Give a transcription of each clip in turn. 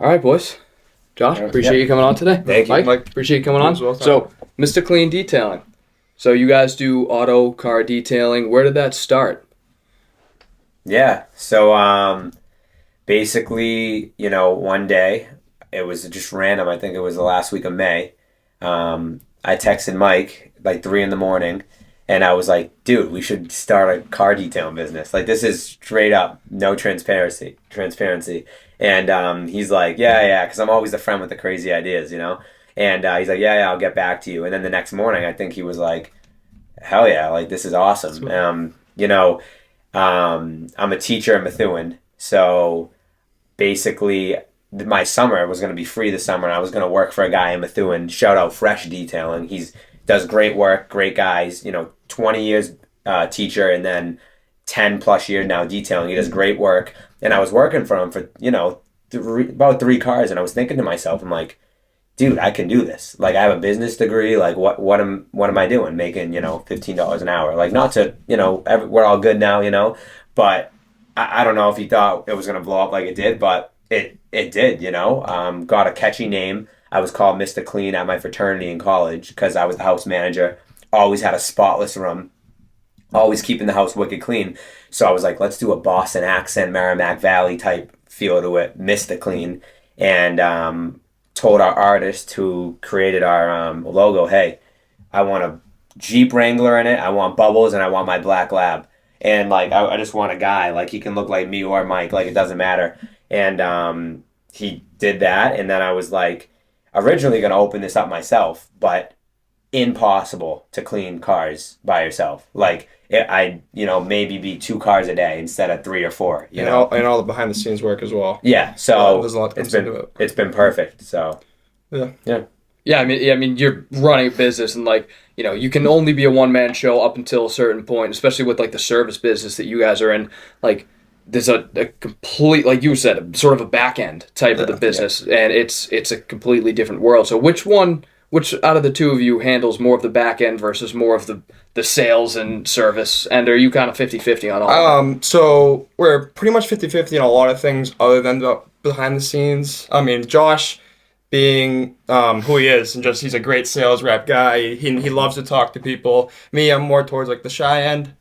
All right, boys. Josh, appreciate you coming on today. Thank you, Mike. Appreciate you coming on. Well, So, Mistah Clean Detailing. So, you guys do auto car detailing. Where did that start? Yeah. So basically, one day it was just random. I think it was the last week of May. I texted Mike like 3 in the morning, and I was like, "Dude, we should start a car detailing business. Like this is straight up no transparency." And he's like, "Yeah," because I'm always the friend with the crazy ideas. And he's like, "Yeah, I'll get back to you." And then the next morning, I think he was like, "Hell yeah! Like this is awesome." I'm a teacher in Methuen, so basically my summer was going to be free this summer, and I was going to work for a guy in Methuen. Shout out Fresh Detailing. He's does great work, great guys. 20 years teacher, and then 10 plus years now detailing. He does great work, and I was working for him for about 3 cars, and I was thinking to myself, I'm like, dude, I can do this. Like I have a business degree. Like what am I doing? Making $15 an hour. Like not to we're all good now. But I don't know if he thought it was gonna blow up like it did, but it did. Got a catchy name. I was called Mistah Clean at my fraternity in college because I was the house manager. Always had a spotless room. Always keeping the house wicked clean. So I was like, let's do a Boston accent, Merrimack Valley type feel to it, Mistah Clean, and told our artist who created our logo, hey, I want a Jeep Wrangler in it, I want bubbles, and I want my black lab. And like I just want a guy, like he can look like me or Mike, like it doesn't matter. And he did that, and then I was like originally gonna open this up myself, but impossible to clean cars by yourself. Like I maybe be 2 cars a day instead of 3 or 4. And all the behind the scenes work as well. Yeah, so there's a lot that comes into it. It's been perfect. So yeah. Yeah, I mean, you're running a business, and you can only be a one-man show up until a certain point, especially with like the service business that you guys are in. Like, there's a complete, like you said, sort of a back end type of the business, and it's a completely different world. So, which out of the two of you handles more of the back end versus more of the sales and service? And are you kind of 50-50 on all of that? So we're pretty much 50-50 on a lot of things other than the behind the scenes. I mean, Josh being who he is, and just he's a great sales rep guy. He loves to talk to people. Me, I'm more towards like the shy end.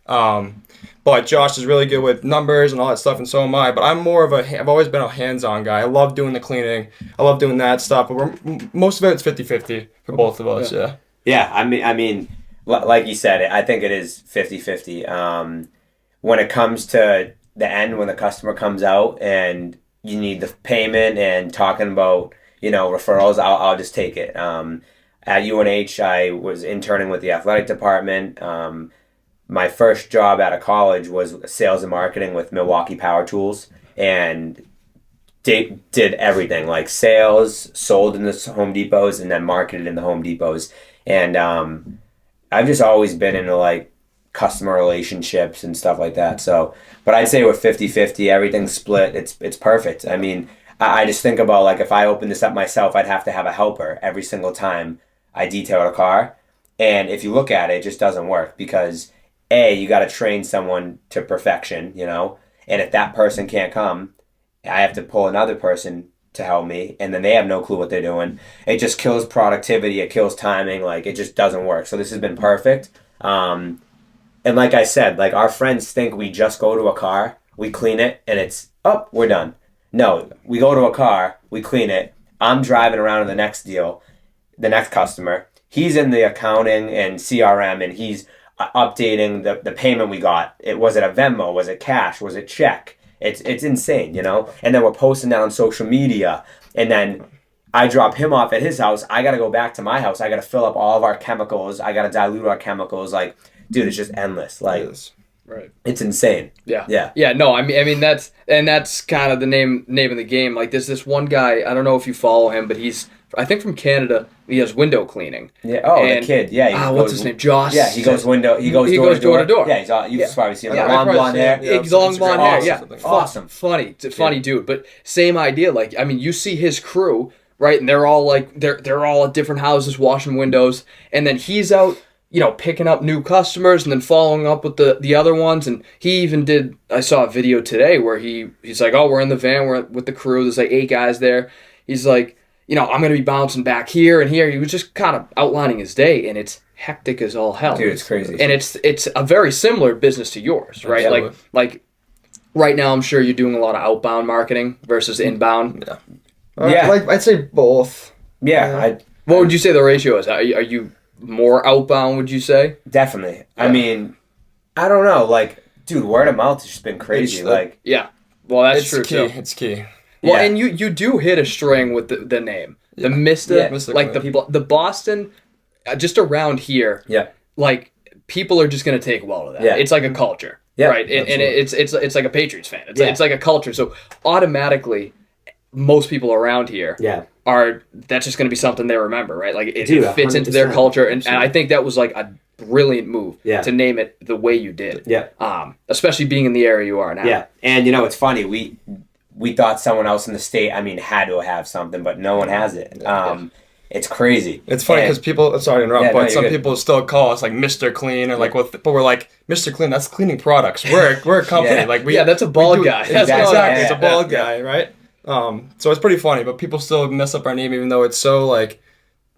But Josh is really good with numbers and all that stuff, and so am I. But I'm more of I've always been a hands-on guy. I love doing the cleaning. I love doing that stuff. But most of it's 50-50 for both of us, yeah. Yeah, I mean, like you said, I think it is 50-50. When it comes to the end, when the customer comes out and you need the payment and talking about, referrals, I'll just take it. At UNH, I was interning with the athletic department. My first job out of college was sales and marketing with Milwaukee Power Tools, and did everything like sales, sold in the Home Depots, and then marketed in the Home Depots. And I've just always been into like customer relationships and stuff like that. So, but I'd say we're 50-50, everything's split. It's perfect. I mean, I just think about like if I opened this up myself, I'd have to have a helper every single time I detail a car. And if you look at it, it just doesn't work because you got to train someone to perfection, and if that person can't come, I have to pull another person to help me, and then they have no clue what they're doing. It just kills productivity. It kills timing. Like it just doesn't work. So this has been perfect. And like I said, like our friends think we just go to a car, we clean it, and it's we're done. No, we go to a car, we clean it. I'm driving around to the next deal, the next customer. He's in the accounting and CRM, and he's updating the payment we got. Was it a Venmo? Was it cash? Was it check? It's insane, And then we're posting that on social media, and then I drop him off at his house. I got to go back to my house. I got to fill up all of our chemicals. I got to dilute our chemicals. Like, dude, it's just endless. Like, right. It's insane. Yeah. No, I mean that's kind of the name of the game. Like there's this one guy, I don't know if you follow him, but he's I think from Canada. He has window cleaning. Yeah. Oh, the kid. Yeah. What's his name? Josh. Yeah. He goes door to door. Yeah. You've probably seen him. Yeah, Long blonde hair. Yeah, long blonde hair. Yeah. Awesome. Funny dude. But same idea. Like I mean, you see his crew, right? And they're all like they're all at different houses washing windows, and then he's out picking up new customers and then following up with the other ones. And he even did, I saw a video today where he's like, oh, we're in the van, we're with the crew, there's like 8 guys there. He's like, I'm going to be bouncing back here and here. He was just kind of outlining his day, and it's hectic as all hell. Dude, it's crazy. And it's a very similar business to yours, right? Absolutely. Like right now, I'm sure you're doing a lot of outbound marketing versus inbound. Yeah. Like I'd say both. Yeah. What would you say the ratio is? Are you more outbound, would you say? Definitely. Yeah. I mean, I don't know. Like, dude, word of mouth has just been crazy. Yeah. Well, that's it's true key. too. It's key. Well, Yeah. and you do hit a string with the name. The Mistah, Mistah like Clean. the Boston, just around here, Yeah. like people are just going to take well to that. Yeah. It's like a culture, Yeah, right? And it's like a Patriots fan. It's like a culture. So automatically, most people around here that's just going to be something they remember, right? Like it fits into their 100%. culture, and I think that was like a brilliant move to name it the way you did. Yeah. Especially being in the area you are now. Yeah. And it's funny. We thought someone else in the state, had to have something, but no one has it. It's crazy. It's funny because people, sorry to interrupt, Yeah, no, but some you're good. people still call us like Mr. Clean or like but we're like, Mr. Clean, that's cleaning products. We're a company. Yeah. Like that's a bald guy. That's Exactly. Yeah, It's a bald guy, right? So it's pretty funny, but people still mess up our name even though it's so like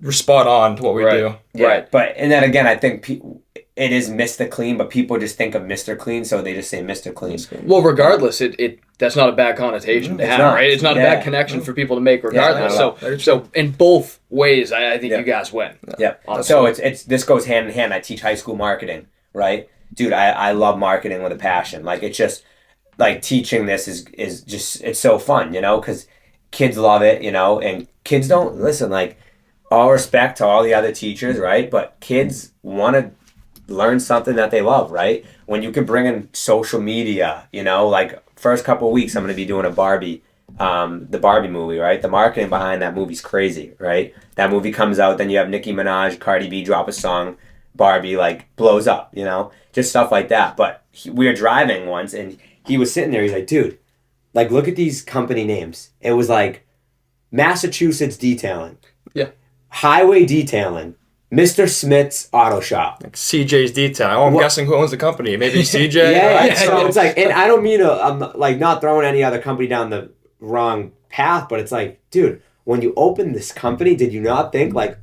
we're spot on to what we do. Yeah. Right. But, and then again, I think it is Mistah Clean, but people just think of Mr. Clean, so they just say Mr. Clean. Well, regardless, it that's not a bad connotation to have, not. right? It's not a Yeah. bad connection for people to make, regardless. not So in both ways, I think you guys win. Yeah. So it's this goes hand in hand. I teach high school marketing, right? Dude, I love marketing with a passion. Like it's just like teaching this is just it's so fun, because kids love it, and kids don't listen. Like all respect to all the other teachers, right? But kids want to learn something that they love, right? When you can bring in social media, like first couple of weeks I'm going to be doing a Barbie, the Barbie movie, right? The marketing behind that movie's crazy, right? That movie comes out, then you have Nicki Minaj, Cardi B drop a song, Barbie like blows up, just stuff like that. But we were driving once and he was sitting there, he's like, dude, like look at these company names. It was like Massachusetts Detailing. Yeah. Highway Detailing. Mr. Smith's Auto Shop. Like CJ's Detail. Oh, I'm guessing who owns the company. Maybe CJ. Yeah, right? yeah. So, It's like, and I don't mean I'm like not throwing any other company down the wrong path, but it's like, dude, when you open this company, did you not think like,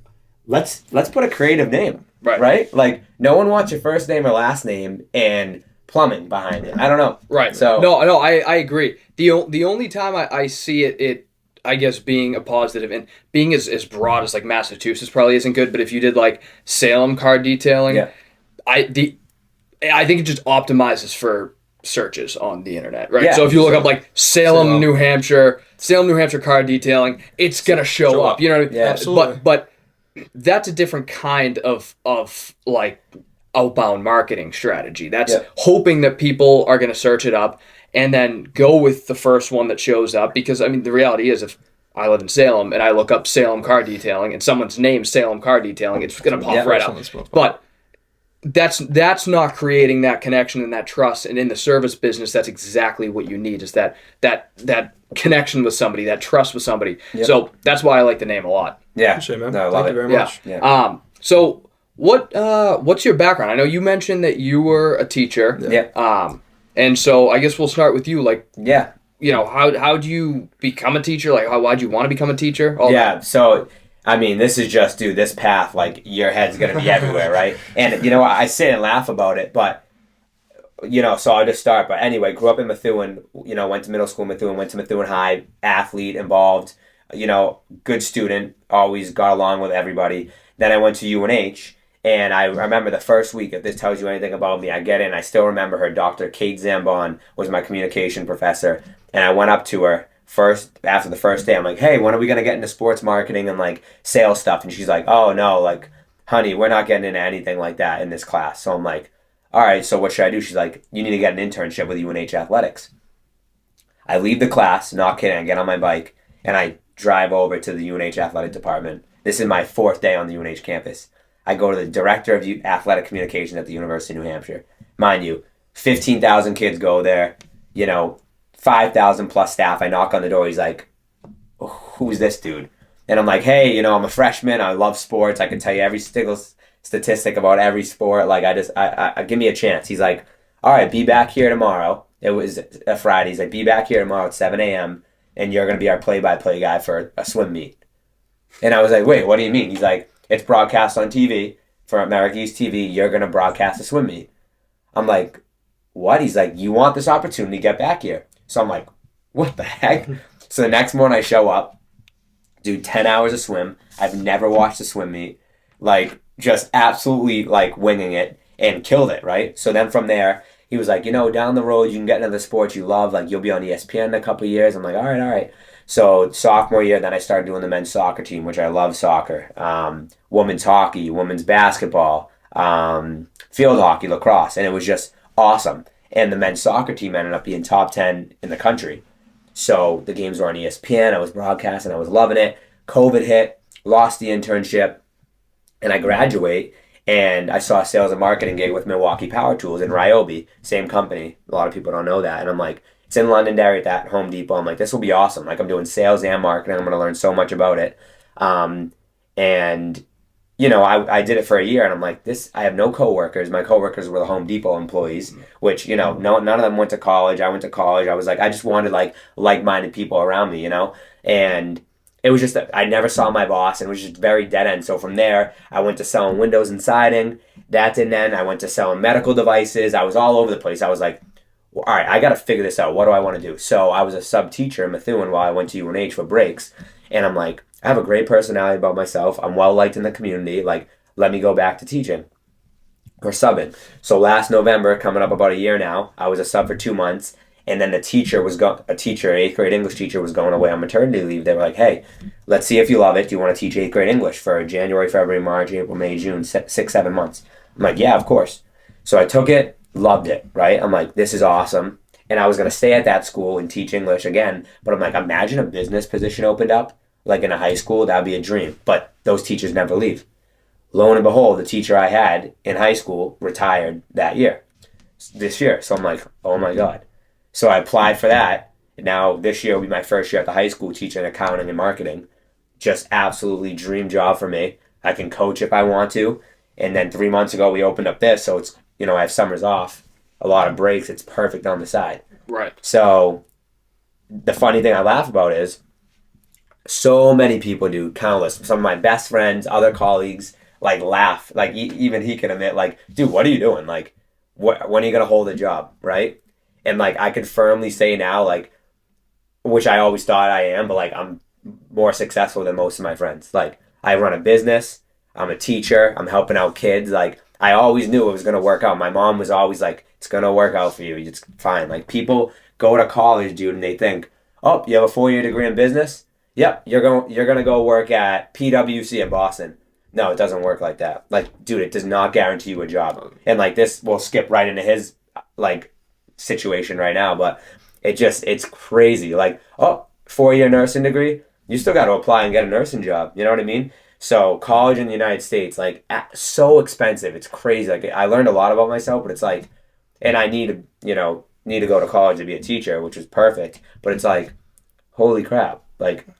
let's put a creative name, right? Like, no one wants your first name or last name and plumbing behind it. I don't know, Right. So no, I agree. The only time I see it I guess being a positive and being as broad as like Massachusetts probably isn't good, but if you did like Salem car detailing, I think it just optimizes for searches on the internet, right? Yeah, so if you look up like Salem, New Hampshire car detailing, it's gonna show up. You know what I mean? Yeah, absolutely. But that's a different kind of like outbound marketing strategy. That's hoping that people are gonna search it up and then go with the first one that shows up, because I mean the reality is if I live in Salem and I look up Salem car detailing and someone's name's Salem car detailing, it's gonna pop right up. But that's not creating that connection and that trust, and in the service business that's exactly what you need, is that connection with somebody, that trust with somebody. So that's why I like the name a lot. Yeah. Appreciate it, man. No, I love Thank you it. very much. Yeah. So what's your background? I know you mentioned that you were a teacher. Yeah. And so I guess we'll start with you. Like, Yeah. how do you become a teacher? Like, why'd you want to become a teacher? So, I mean, this is just, dude, this path, like, your head's going to be everywhere, right? And, I sit and laugh about it, but, so I'll just start. But anyway, grew up in Methuen, went to middle school in Methuen, went to Methuen High, athlete, involved, good student, always got along with everybody. Then I went to UNH. And I remember the first week, if this tells you anything about me, I get in. I still remember her. Dr. Kate Zambon was my communication professor. And I went up to her after the first day. I'm like, hey, when are we going to get into sports marketing and like sales stuff? And she's like, oh, no, like, honey, we're not getting into anything like that in this class. So I'm like, all right, so what should I do? She's like, you need to get an internship with UNH Athletics. I leave the class, not kidding. I get on my bike and I drive over to the UNH Athletic Department. This is my 4th day on the UNH campus. I go to the director of athletic communication at the University of New Hampshire. Mind you, 15,000 kids go there, 5,000 plus staff. I knock on the door. He's like, who's this dude? And I'm like, hey, I'm a freshman. I love sports. I can tell you every statistic about every sport. Like I give me a chance. He's like, all right, be back here tomorrow. It was a Friday. He's like, be back here tomorrow at 7 a.m. and you're gonna be our play-by-play guy for a swim meet. And I was like, wait, what do you mean? He's like, it's broadcast on TV for American East TV. You're gonna broadcast a swim meet. I'm like, what? He's like, you want this opportunity? Get back here. So I'm like, what the heck? So the next morning I show up, do 10 hours of swim. I've never watched a swim meet. Like, just absolutely, like, winging it and killed it, right? So then from there, he was like, down the road, you can get into the sports you love. Like, you'll be on ESPN in a couple of years. I'm like, all right. So sophomore year, then I started doing the men's soccer team, which I love soccer. Women's hockey, women's basketball, field hockey, lacrosse. And it was just awesome. And the men's soccer team ended up being top 10 in the country. So the games were on ESPN. I was broadcasting. I was loving it. COVID hit, lost the internship, and I graduate. And I saw a sales and marketing gig with Milwaukee Power Tools in Ryobi, same company. A lot of people don't know that. And I'm like, it's in Londonderry at that Home Depot. I'm like, this will be awesome. Like, I'm doing sales and marketing. I'm going to learn so much about it. And I did it for a year, and I'm like, I have no coworkers. My coworkers were the Home Depot employees, which, none of them went to college. I went to college. I was like, I just wanted like-minded people around me, and it was just that I never saw my boss, and it was just very dead end. So from there, I went to selling windows and siding. That didn't end. I went to selling medical devices. I was all over the place. I was like, well, all right, I got to figure this out. What do I want to do? So I was a sub teacher in Methuen while I went to UNH for breaks, and I'm like, I have a great personality about myself. I'm well liked in the community. Like, let me go back to teaching or subbing. So last November, coming up about a year now, I was a sub for 2 months, and then an 8th grade English teacher was going away on maternity leave. They were like, hey, let's see if you love it. Do you want to teach 8th grade English for January, February, March, April, May, June, 6-7 months? I'm like, yeah, of course. So I took it, loved it, right? I'm like, this is awesome. And I was going to stay at that school and teach English again, but I'm like, imagine a business position opened up. Like in a high school, that would be a dream. But those teachers never leave. Lo and behold, the teacher I had in high school retired this year. So I'm like, oh my God. So I applied for that. And now this year will be my first year at the high school teaching accounting and marketing. Just absolutely dream job for me. I can coach if I want to. And then 3 months ago, we opened up this. So it's, I have summers off, a lot of breaks. It's perfect on the side. Right. So the funny thing I laugh about is, so many people do, countless. Some of my best friends, other colleagues, laugh. Even he can admit, dude, what are you doing? When are you going to hold a job, right? And, I could firmly say now, which I always thought I am, but, I'm more successful than most of my friends. I run a business. I'm a teacher. I'm helping out kids. I always knew it was going to work out. My mom was always like, it's going to work out for you. It's fine. People go to college, dude, and they think, oh, you have a 4-year degree in business? Yep, you're gonna go work at PwC in Boston. No, it doesn't work like that. Dude, it does not guarantee you a job. And this, we'll skip right into his situation right now, but it's crazy. 4-year nursing degree, you still got to apply and get a nursing job. You know what I mean? So college in the United States, so expensive. It's crazy. I learned a lot about myself, but it's and I need to go to college to be a teacher, which was perfect. But it's holy crap.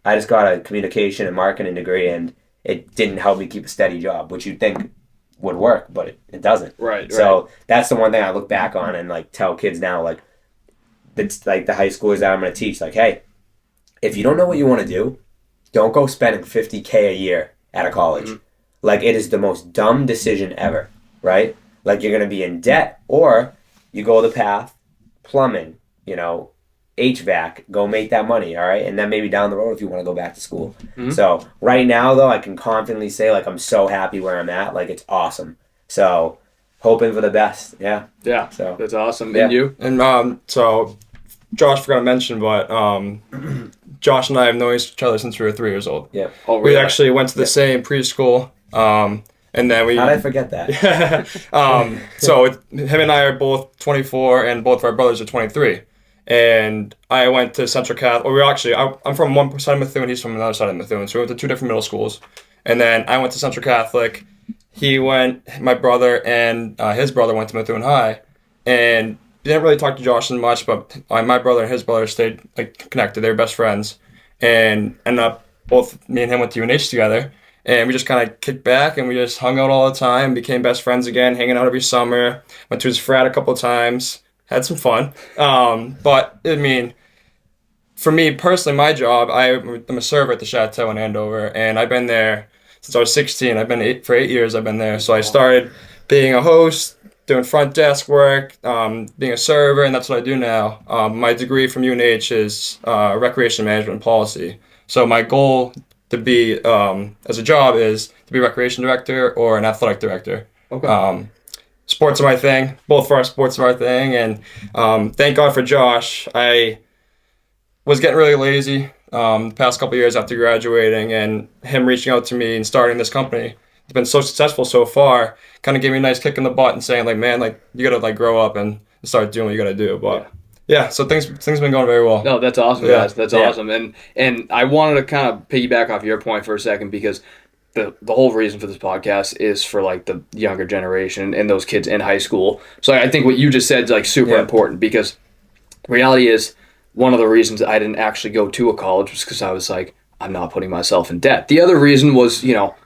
I just got a communication and marketing degree, and it didn't help me keep a steady job, which you'd think would work, but it doesn't. Right. So that's the one thing I look back on and tell kids now, it's the high schoolers that I'm going to teach, hey, if you don't know what you want to do, don't go spending $50K a year at a college. Mm-hmm. It is the most dumb decision ever, right? You're going to be in debt, or you go the path, plumbing, HVAC, go make that money, all right? And then maybe down the road if you want to go back to school. Mm-hmm. So right now, though, I can confidently say, I'm so happy where I'm at. It's awesome. So hoping for the best. Yeah. Yeah. So that's awesome. Yeah. And you? And so Josh forgot to mention, but Josh and I have known each other since we were 3 years old. Yeah. Oh, really? We actually went to the same preschool. And then we... How'd I forget that? So him and I are both 24, and both of our brothers are 23. And I went to Central Catholic. I'm from one side of Methuen, he's from another side of Methuen. So we went to 2 different middle schools. And then I went to Central Catholic. My brother and his brother went to Methuen High. And didn't really talk to Josh as much, but my brother and his brother stayed connected. They were best friends. And ended up, both me and him went to UNH together. And we just kind of kicked back and we just hung out all the time, became best friends again, hanging out every summer. Went to his frat a couple of times, had some fun. But I mean, for me personally, my job, I'm a server at the Chateau in Andover, and I've been there since I was 16. I've been for 8 years. I've been there. So I started being a host, doing front desk work, being a server, and that's what I do now. My degree from UNH is recreation management and policy. So my goal to be as a job is to be recreation director or an athletic director. Okay. Sports are my thing. Both of our sports are our thing, and thank God for Josh. I was getting really lazy the past couple of years after graduating, and him reaching out to me and starting this company. It's been so successful so far. Kind of gave me a nice kick in the butt and saying, like, man, like, you gotta like grow up and start doing what you gotta do. But yeah, so things been going very well. No, that's awesome, Yeah. guys. That's awesome. And I wanted to kind of piggyback off your point for a second, because the whole reason for this podcast is for like the younger generation and those kids in high school. So I think what you just said is like super important, because reality is one of the reasons I didn't actually go to a college was because I was like, I'm not putting myself in debt. The other reason was, you know,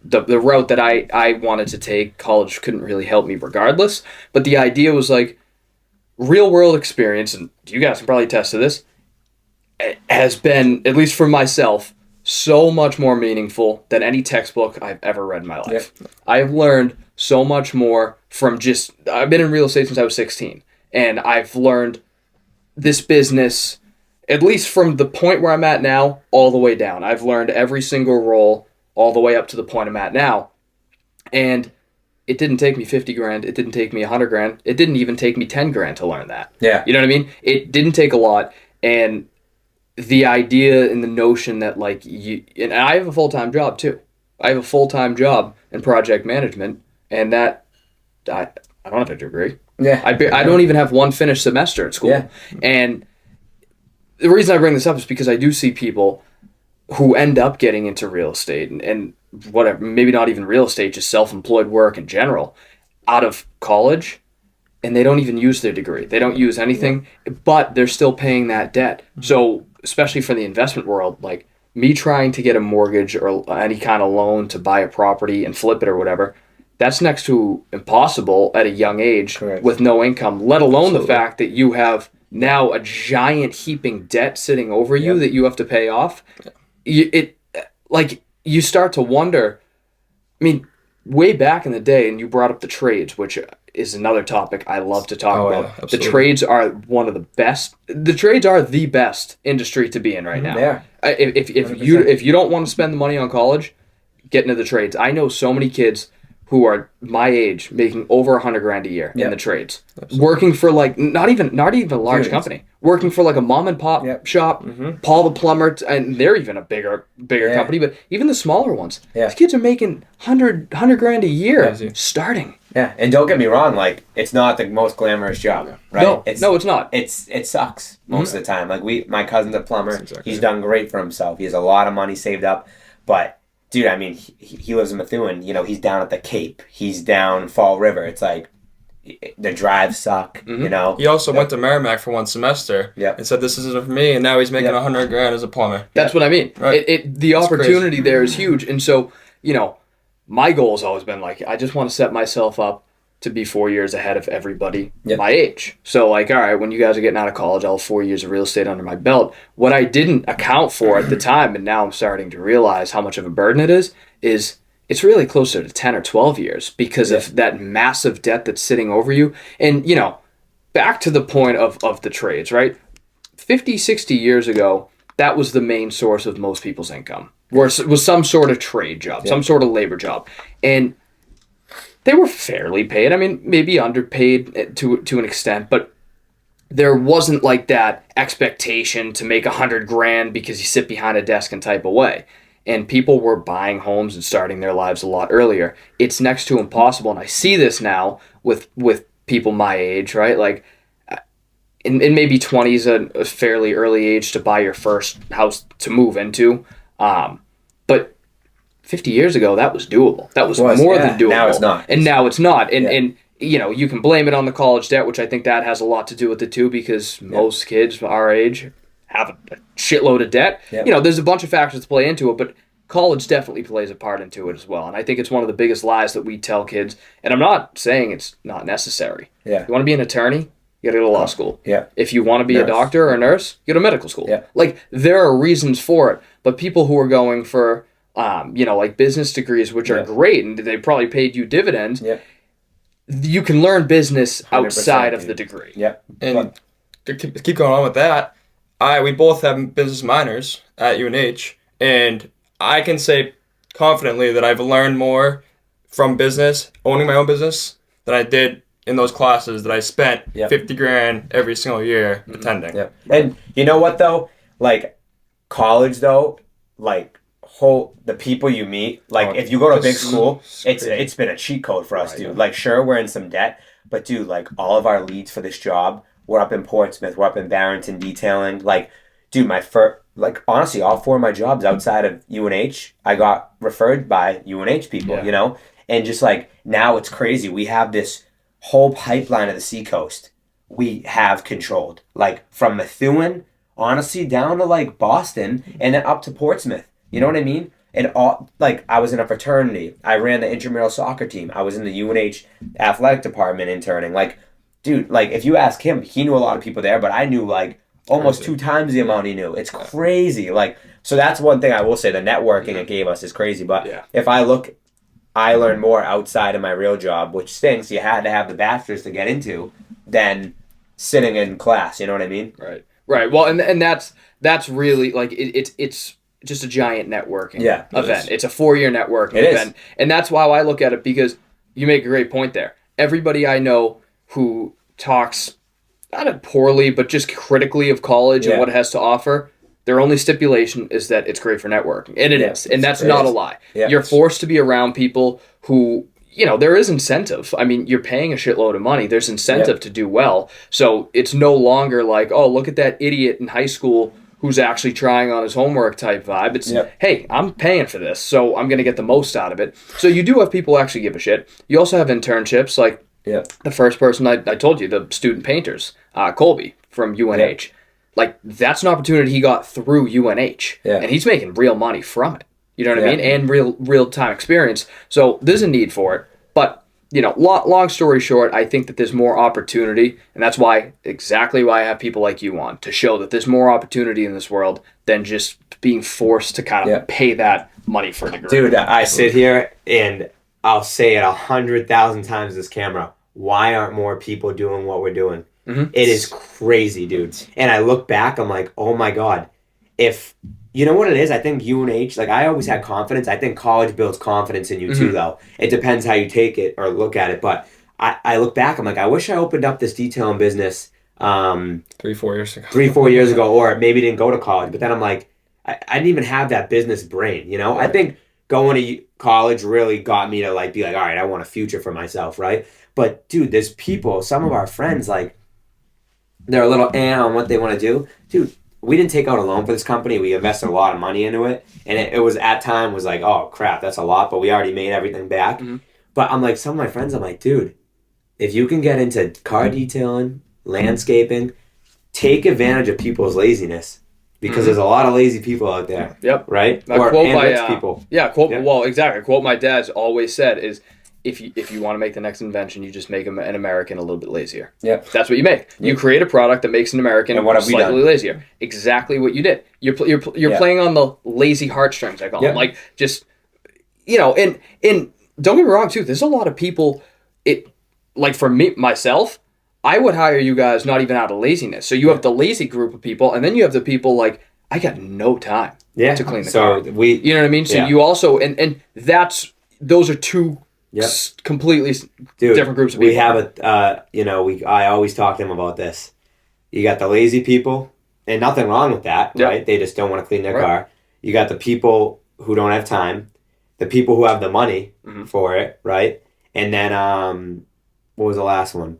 the route that I wanted to take, college couldn't really help me regardless. But the idea was like real world experience, and you guys can probably attest to this, has been, at least for myself, so much more meaningful than any textbook I've ever read in my life. Yep. I've learned so much more from just, I've been in real estate since I was 16, and I've learned this business, at least from the point where I'm at now, all the way down. I've learned every single role all the way up to the point I'm at now. And it didn't take me 50 grand. It didn't take me 100 grand. It didn't even take me 10 grand to learn that. Yeah. You know what I mean? It didn't take a lot. And the idea and the notion that like and I have a full-time job too. I have a full-time job in project management, and that I don't have a degree. Yeah. I don't even have one finished semester at school. Yeah. And the reason I bring this up is because I do see people who end up getting into real estate and whatever, maybe not even real estate, just self-employed work in general, out of college, and they don't even use their degree. They don't use anything, but they're still paying that debt. So especially for the investment world, like me trying to get a mortgage or any kind of loan to buy a property and flip it or whatever, that's next to impossible at a young age. Correct. With no income, let alone Absolutely. the fact that you have now a giant heaping debt sitting over you that you have to pay off. You start to wonder, I mean, way back in the day, and you brought up the trades, which is another topic I love to talk about. Yeah, the absolutely. trades are one of the best. The trades are the best industry to be in right now. They are. If you don't want to spend the money on college, get into the trades. I know so many kids who are my age making over 100 grand a year in the trades, working for like not even a large company, working for like a mom and pop shop, Paul the plumber, and they're even a bigger company. But even the smaller ones, these kids are making 100 grand a year starting. Yeah, and don't get me wrong, like it's not the most glamorous job, right? No, it's not. It sucks most of the time. Like my cousin's a plumber. exactly He's done great for himself. He has a lot of money saved up, but dude, I mean, he lives in Methuen. You know, he's down at the Cape. He's down Fall River. It's like the drives suck. You know. He also went to Merrimack for one semester and said, this isn't for me, and now he's making 100 grand as a plumber. That's what I mean. Right. The opportunity crazy. there is huge. And so, you know, my goal has always been like, I just want to set myself up to be 4 years ahead of everybody my age. So like, all right, when you guys are getting out of college, I'll have 4 years of real estate under my belt. What I didn't account for at the time, and now I'm starting to realize how much of a burden it is it's really closer to 10 or 12 years because of that massive debt that's sitting over you. And, you know, back to the point of the trades, right? 50, 60 years ago, that was the main source of most people's income, was some sort of trade job, some sort of labor job. And they were fairly paid. I mean, maybe underpaid to an extent, but there wasn't like that expectation to make 100 grand because you sit behind a desk and type away. And people were buying homes and starting their lives a lot earlier. It's next to impossible, and I see this now with people my age, right? Like, in maybe 20s, a fairly early age to buy your first house to move into. But 50 years ago, that was doable. That was more than doable. Now it's not. And now it's not. And you know, you can blame it on the college debt, which I think that has a lot to do with it too, because most kids our age have a shitload of debt. You know, there's a bunch of factors to play into it, but college definitely plays a part into it as well. And I think it's one of the biggest lies that we tell kids. And I'm not saying it's not necessary. Yeah. You want to be an attorney? You gotta go to law school. Yeah. If you want to be a doctor or a nurse, you go to medical school. Yeah. Like, there are reasons for it. But people who are going for, like business degrees, which are great, and they probably paid you dividends, you can learn business outside of the degree. Yeah. And to keep going on with that, we both have business minors at UNH, and I can say confidently that I've learned more from business, owning my own business, than I did in those classes that I spent $50,000 every single year attending. Yeah. And you know what though? Like college though, like the people you meet, like if you go to a big school, it's been a cheat code for us, dude. Yeah. Like sure, we're in some debt, but dude, like all of our leads for this job, we're up in Portsmouth, we're up in Barrington detailing. Like, dude, honestly, all 4 of my jobs outside of UNH, I got referred by UNH people, you know? And just like now it's crazy. We have this whole pipeline of the seacoast we have controlled, like from Methuen, honestly, down to like Boston and then up to Portsmouth. You know what I mean? And all, like, I was in a fraternity. I ran the intramural soccer team. I was in the UNH athletic department interning. Like, dude, like if you ask him, he knew a lot of people there, but I knew like almost 2 times the amount he knew. It's crazy. Like, so that's one thing I will say. The networking it gave us is crazy. But if I look, I learned more outside of my real job, which stinks. You had to have the bachelor's to get into, than sitting in class. You know what I mean? Right. Well, and that's really like it's just a giant networking event. It's a 4-year networking event, and that's why I look at it, because you make a great point there. Everybody I know who talks not poorly, but just critically of college and what it has to offer, their only stipulation is that it's great for networking. And it is. And that's not a lie. Yeah. You're forced to be around people who, there is incentive. I mean, you're paying a shitload of money. There's incentive to do well. So it's no longer like, oh, look at that idiot in high school who's actually trying on his homework type vibe. It's, hey, I'm paying for this, so I'm going to get the most out of it. So you do have people who actually give a shit. You also have internships, like the first person I told you, the student painters, Colby from UNH. Like, that's an opportunity he got through UNH. Yeah. And he's making real money from it. You know what I mean? And real-time experience. So there's a need for it. But, long story short, I think that there's more opportunity. And that's exactly why I have people like you on, to show that there's more opportunity in this world than just being forced to kind of pay that money for a degree. Dude, I sit here and I'll say it 100,000 times this camera. Why aren't more people doing what we're doing? Mm-hmm. It is crazy, dude. And I look back, I'm like, oh my God. If, you know what it is? I think UNH, like I always had confidence. I think college builds confidence in you too, though. It depends how you take it or look at it. But I look back, I'm like, I wish I opened up this detailing business 3-4 years ago. 3-4 years ago, or maybe didn't go to college. But then I'm like, I didn't even have that business brain, Right. I think going to college really got me to like be like, all right, I want a future for myself, right? But dude, there's people, some of our friends, like, they're a little on what they want to do. Dude, we didn't take out a loan for this company. We invested a lot of money into it. And it was at time was like, oh crap, that's a lot, but we already made everything back. Mm-hmm. But I'm like, some of my friends, I'm like, dude, if you can get into car detailing, landscaping, take advantage of people's laziness. Because there's a lot of lazy people out there. Yep. Right? Rich people. Yeah, well, exactly. A quote my dad's always said is, if you want to make the next invention, you just make an American a little bit lazier. Yeah, that's what you make. You create a product that makes an American slightly lazier. Exactly what you did. You're playing on the lazy heartstrings, I call them. Like, just, and don't get me wrong too. There's a lot of people. Like for me myself, I would hire you guys not even out of laziness. So you have the lazy group of people, and then you have the people like, I got no time to clean the car. You know what I mean? So you also and those are two. Completely different groups of people. We have I always talk to them about this. You got the lazy people, and nothing wrong with that, right? They just don't want to clean their car. You got the people who don't have time, the people who have the money for it, right? And then, what was the last one?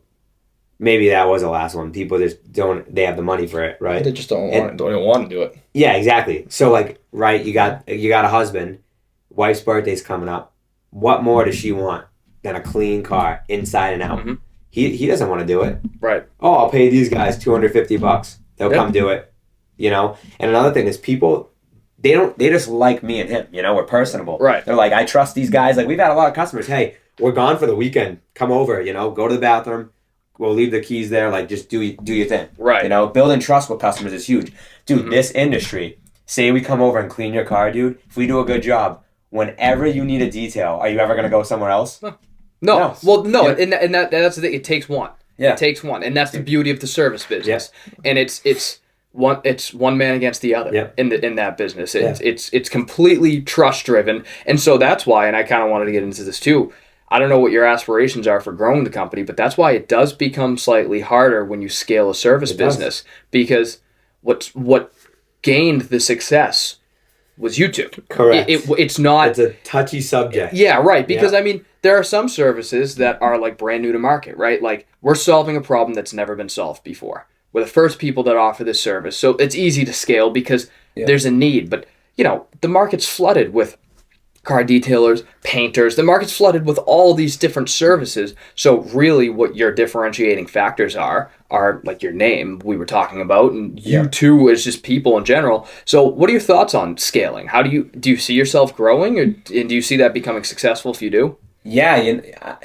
Maybe that was the last one. People just they have the money for it, right? They just don't want to do it. Yeah, exactly. So like, right, you got a husband, wife's birthday's coming up. What more does she want than a clean car inside and out? Mm-hmm. He doesn't want to do it. Right. Oh, I'll pay these guys $250. They'll come do it. And another thing is people they just like me and him, we're personable. Right. They're like, I trust these guys. Like, we've had a lot of customers, hey, we're gone for the weekend, come over, go to the bathroom, we'll leave the keys there, like, just do your thing. Right. Building trust with customers is huge. Dude, this industry, say we come over and clean your car, dude, if we do a good job, whenever you need a detail, are you ever going to go somewhere else? No. Well, no, Yeah. and that's the thing. It takes one. Yeah. It takes one, and that's the beauty of the service business. Yeah. And it's one man against the other in that business. It's completely trust driven, and so that's why. And I kind of wanted to get into this too. I don't know what your aspirations are for growing the company, but that's why it does become slightly harder when you scale a service business, because what gained the success was YouTube. Correct. It's not. It's a touchy subject. Yeah, right. Because I mean, there are some services that are like brand new to market, right? Like, we're solving a problem that's never been solved before. We're the first people that offer this service, so it's easy to scale because there's a need. But the market's flooded with car detailers, painters. The market's flooded with all these different services. So really, what your differentiating factors are like your name we were talking about, and you too as just people in general. So what are your thoughts on scaling? How do you see yourself growing, and do you see that becoming successful if you do? Yeah,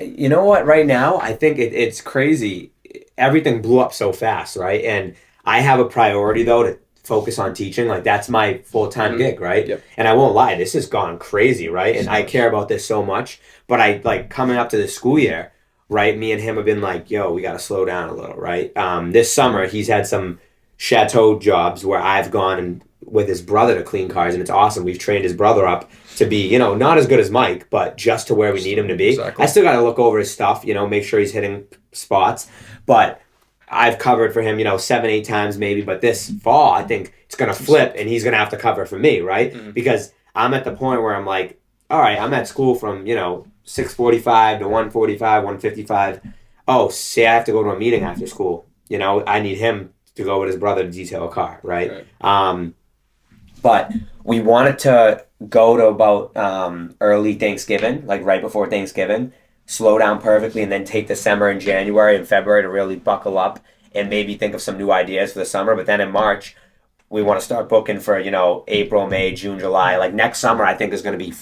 you know what? Right now, I think it's crazy. Everything blew up so fast, right? And I have a priority though to focus on teaching. Like, that's my full-time gig, right? Yep. And I won't lie, this has gone crazy, right? And I care about this so much. But I like coming up to the school year, right? Me and him have been like, yo, we got to slow down a little, right? This summer, he's had some chateau jobs where I've gone and with his brother to clean cars, and it's awesome. We've trained his brother up to be, not as good as Mike, but just to where we need him to be. Exactly. I still got to look over his stuff, make sure he's hitting spots. But I've covered for him, 7-8 times maybe. But this fall, I think it's going to flip, and he's going to have to cover for me, right? Mm-hmm. Because I'm at the point where I'm like, all right, I'm at school from, 6:45 to 1:45, 1:55. Oh, say I have to go to a meeting after school. I need him to go with his brother to detail a car, right? But we wanted to go to about early Thanksgiving, like right before Thanksgiving, slow down perfectly, and then take December and January and February to really buckle up and maybe think of some new ideas for the summer. But then in March, we want to start booking for, April, May, June, July. Like, next summer, I think is going to be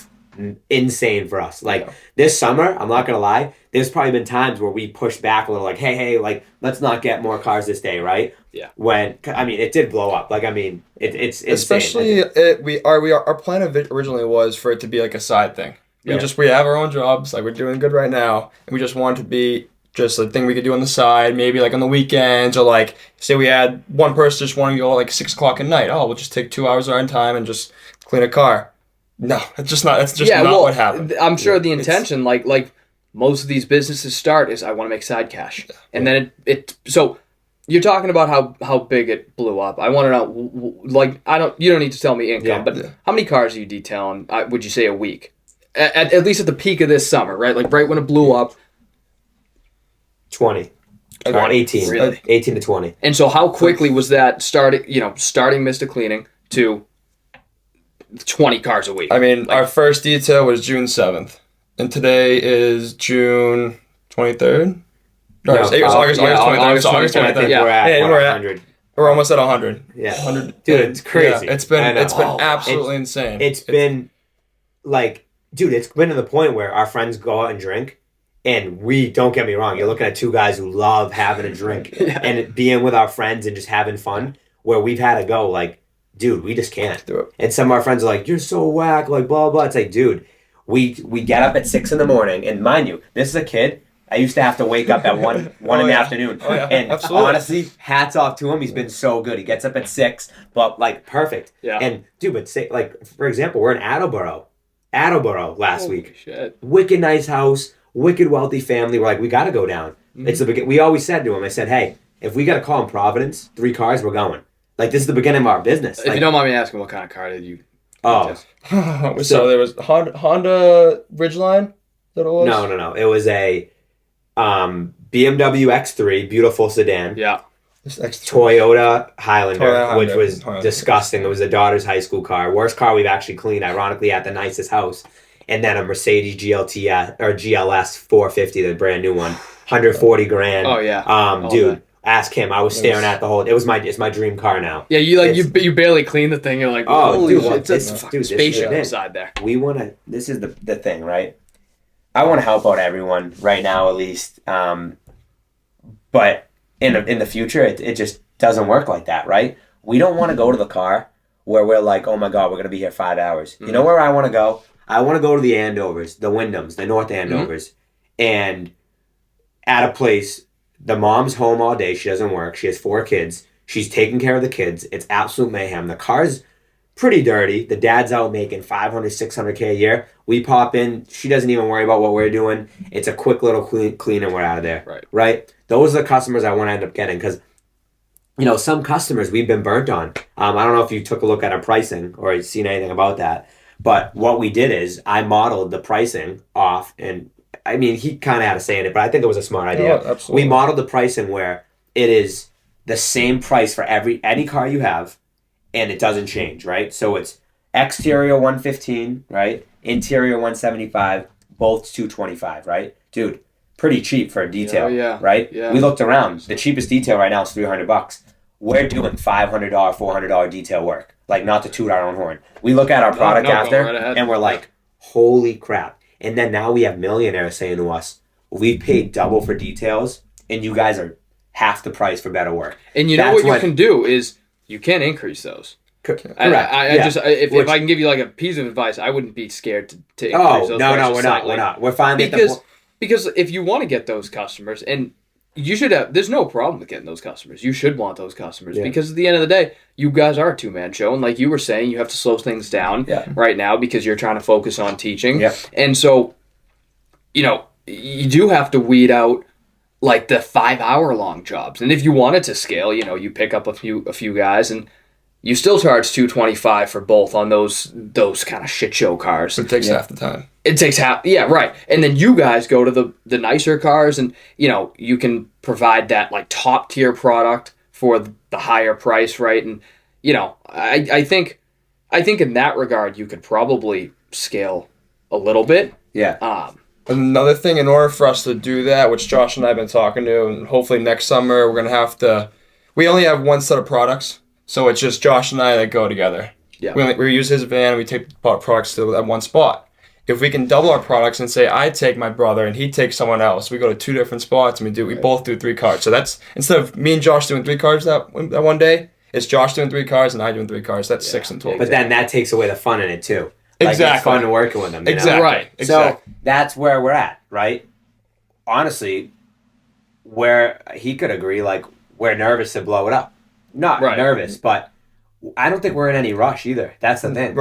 insane for us. Like, this summer, I'm not going to lie, there's probably been times where we pushed back a little, like, hey, like, let's not get more cars this day, right? Yeah. When, I mean, it did blow up. Like, I mean, it's especially insane. Our plan of it originally was for it to be like a side thing. We have our own jobs, like we're doing good right now, and we just want it to be just a thing we could do on the side, maybe like on the weekends, or like say we had one person just wanting to go like 6 o'clock at night. Oh, we'll just take 2 hours of our time and just clean a car. No, it's just not. That's just not what happened. I'm sure the intention, like most of these businesses start, is I want to make side cash, and then it. So you're talking about how big it blew up. I want to know, like, you don't need to tell me income, but how many cars are you detailing? Would you say a week? At least at the peak of this summer, right? Like right when it blew up. 20. 18. Really? 18 to 20. And so how quickly was that starting Mistah Cleaning to 20 cars a week? I mean, our first detail was June 7th, and today is June 23rd. No, it was August 23rd. August 23rd. Yeah. We're at 100. We're almost at 100. Yeah. 100. Dude, it's crazy. Yeah, it's been absolutely insane. It's been like, dude, it's been to the point where our friends go out and drink, and we, don't get me wrong, you're looking at two guys who love having a drink and being with our friends and just having fun, where we've had to go like, dude, we just can't. And some of our friends are like, you're so whack, like blah, blah. It's like, dude, we get up at 6 a.m, and mind you, this is a kid. I used to have to wake up at 1 in the afternoon. Oh, yeah. And absolutely. Honestly, hats off to him. He's been so good. He gets up at 6, but like perfect. Yeah. And dude, but say, like, for example, we're in Attleboro last week. Shit. Wicked nice house, wicked wealthy family. We're like, we got to go down. Mm-hmm. It's the beginning. We always said to him, I said, hey, if we got to call in Providence, 3 cars, we're going. Like, this is the beginning of our business. If like, you don't mind me asking, what kind of car did you? Oh, so there was Honda Ridgeline. That it was? No. It was a BMW X3, beautiful sedan. Yeah. Toyota Highlander, which was disgusting. It was a daughter's high school car. Worst car we've actually cleaned, ironically, at the nicest house. And then a Mercedes GLS 450, the brand new one. 140 grand. Oh, yeah. Dude, Ask him. I was staring at the whole. It's my dream car now. Yeah, you barely clean the thing. You're like, Oh, holy dude, shit, it's a dude, fucking this is spaceship it. inside there. We want to. This is the thing, right? I want to help out everyone right now, at least. But in the future, it just doesn't work like that, right? We don't want to go to the car where we're like, oh my god, we're gonna be here 5 hours. You know where I want to go? I want to go to the Andovers, the Wyndhams, the North Andovers, and at a place. The mom's home all day. She doesn't work. She has 4 kids. She's taking care of the kids. It's absolute mayhem. The car's pretty dirty. The dad's out making 500, 600K a year. We pop in. She doesn't even worry about what we're doing. It's a quick little clean and we're out of there. Right? Those are the customers I want to end up getting because, some customers we've been burnt on. I don't know if you took a look at our pricing or you've seen anything about that. But what we did is I modeled the pricing off and I mean, he kind of had a say in it, but I think it was a smart idea. Yeah, absolutely. We modeled the pricing where it is the same price for any car you have, and it doesn't change, right? So it's exterior 115, right? Interior 175, both 225, right? Dude, pretty cheap for a detail, right? Yeah. We looked around. The cheapest detail right now is $300. We're doing $500, $400 detail work, like not to toot our own horn. We look at our product after, and we're like, holy crap. And then now we have millionaires saying to us, we paid double for details and you guys are half the price for better work. And what you can do is you can increase those. Correct. If I can give you like a piece of advice, I wouldn't be scared to increase those. No, we're not. We're fine because if you want to get those customers and you should have, there's no problem with getting those customers. You should want those customers because at the end of the day, you guys are a 2-man show. And like you were saying, you have to slow things down right now because you're trying to focus on teaching. Yeah. And so, you do have to weed out like the 5-hour-long jobs. And if you wanted to scale, you pick up a few guys and you still charge $225 for both on those kind of shit show cars. It takes half the time. It takes half, right. And then you guys go to the nicer cars and, you can provide that like top tier product for the higher price, right? And, I think in that regard, you could probably scale a little bit. Yeah. Another thing, in order for us to do that, which Josh and I have been talking to, and hopefully next summer we're going to have to, we only have one set of products, so it's just Josh and I that go together. Yeah. We use his van, and we take products to that one spot. If we can double our products and say I take my brother and he takes someone else, we go to 2 different spots and we both do 3 cars. So that's, instead of me and Josh doing 3 cars that one day, it's Josh doing 3 cars and I doing 3 cars. That's 6 and 12. But then that takes away the fun in it too. Like, Exactly. It's fun working with them. Exactly. Right. So that's where we're at, right? Honestly, where he could agree, like we're nervous to blow it up. Not nervous, but I don't think we're in any rush either. That's the thing.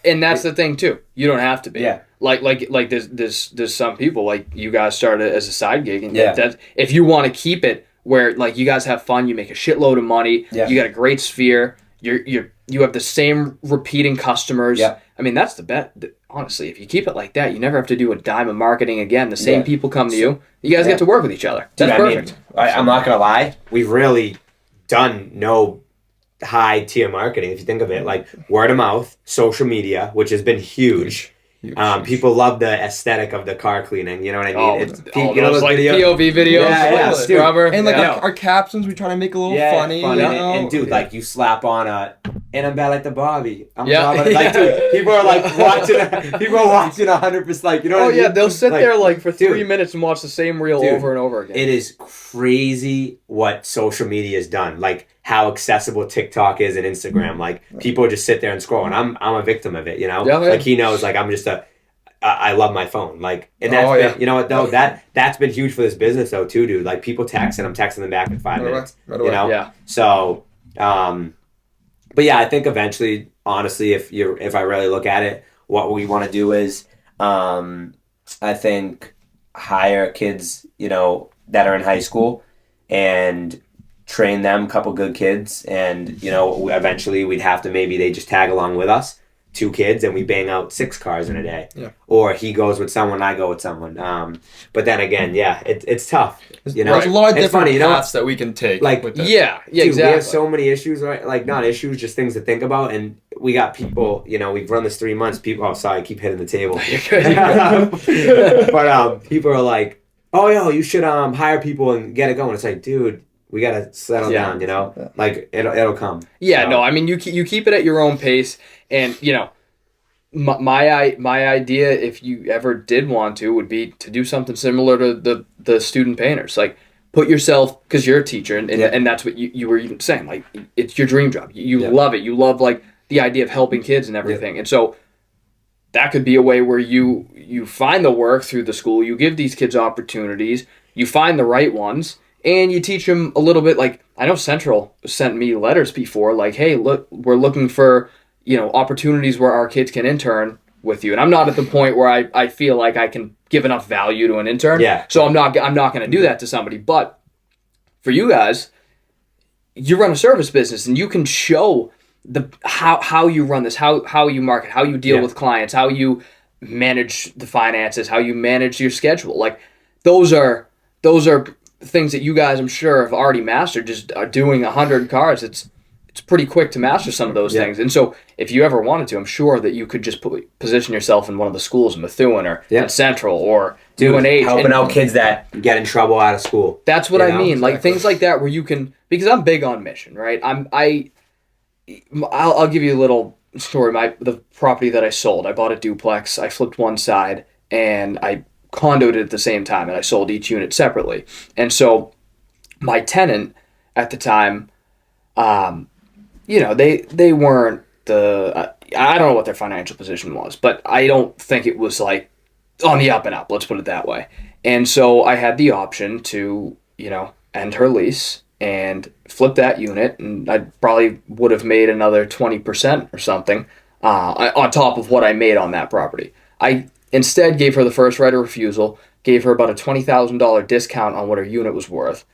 And that's the thing too. You don't have to be. Yeah. Like there's some people like you guys started as a side gig, and that if you want to keep it where like you guys have fun, you make a shitload of money, you got a great sphere, you have the same repeating customers. Yeah. I mean that's the bet. Honestly, if you keep it like that, you never have to do a dime of marketing again. The same people come to you. You guys get to work with each other. That's perfect. I'm not gonna lie. We've really done no high tier marketing if you think of it, like word of mouth, social media, which has been huge. People love the aesthetic of the car cleaning. You know what I mean? Those like POV videos, rubber, and like our captions, we try to make a little funny. And dude, like you slap on and I'm bad like the Bobby. Like, dude, people are like watching 100%. Like, you know what I mean? They'll sit there like for 3 minutes and watch the same reel over and over again. It is crazy what social media has done. Like how accessible TikTok is and Instagram. Like people just sit there and scroll, and I'm a victim of it. Like he knows. Like I'm just I love my phone. Like, and that's been, you know what though, that's been huge for this business though too, dude. Like people text and I'm texting them back in 5 minutes. Right away. Yeah. So, but yeah, I think eventually, honestly, if I really look at it, what we want to do is, I think hire kids, that are in high school and train them, a couple good kids, and eventually we'd have to, maybe they just tag along with us, 2 kids, and we bang out 6 cars in a day. Yeah. Or he goes with someone, I go with someone. But then again, it's tough. There's a lot of different paths that we can take. Like, with dude, exactly. We have so many issues, right? Like not issues, just things to think about. And we got people, we've run this 3 months. People, sorry, I keep hitting the table. But people are like, oh, yo, you should hire people and get it going. It's like, dude, We gotta settle Yeah. down, you know? Like, it'll come. Yeah, So, no, I mean, you keep it at your own pace, and my idea, if you ever did want to, would be to do something similar to the student painters. Like, put yourself, because you're a teacher, and that's what you were even saying. Like, it's your dream job. You love it. You love, like, the idea of helping kids and everything. And so that could be a way where you find the work through the school. You give these kids opportunities. You find the right ones, and you teach them a little bit. Like, I know Central sent me letters before, like, hey, look, we're looking for opportunities where our kids can intern with you. And I'm not at the point where I feel like I can give enough value to an intern. Yeah. So I'm not going to do that to somebody. But for you guys, you run a service business, and you can show how you run this, how you market, how you deal with clients, how you manage the finances, how you manage your schedule. Like, those are things that you guys, I'm sure, have already mastered. Just doing 100 cars, it's pretty quick to master some of those things. And so if you ever wanted to, I'm sure that you could just position yourself in one of the schools in Methuen or in Central or UNH. Helping out kids that get in trouble out of school. That's what I mean. Like, things like that where you can, because I'm big on mission, right? I'll give you a little story. The property that I sold, I bought a duplex. I flipped one side, and I condoed it at the same time, and I sold each unit separately. And so my tenant at the time, they weren't I don't know what their financial position was, but I don't think it was like on the up and up, let's put it that way. And so I had the option to, end her lease and flip that unit, and I probably would have made another 20% or something on top of what I made on that property. I instead gave her the first right of refusal, gave her about a $20,000 discount on what her unit was worth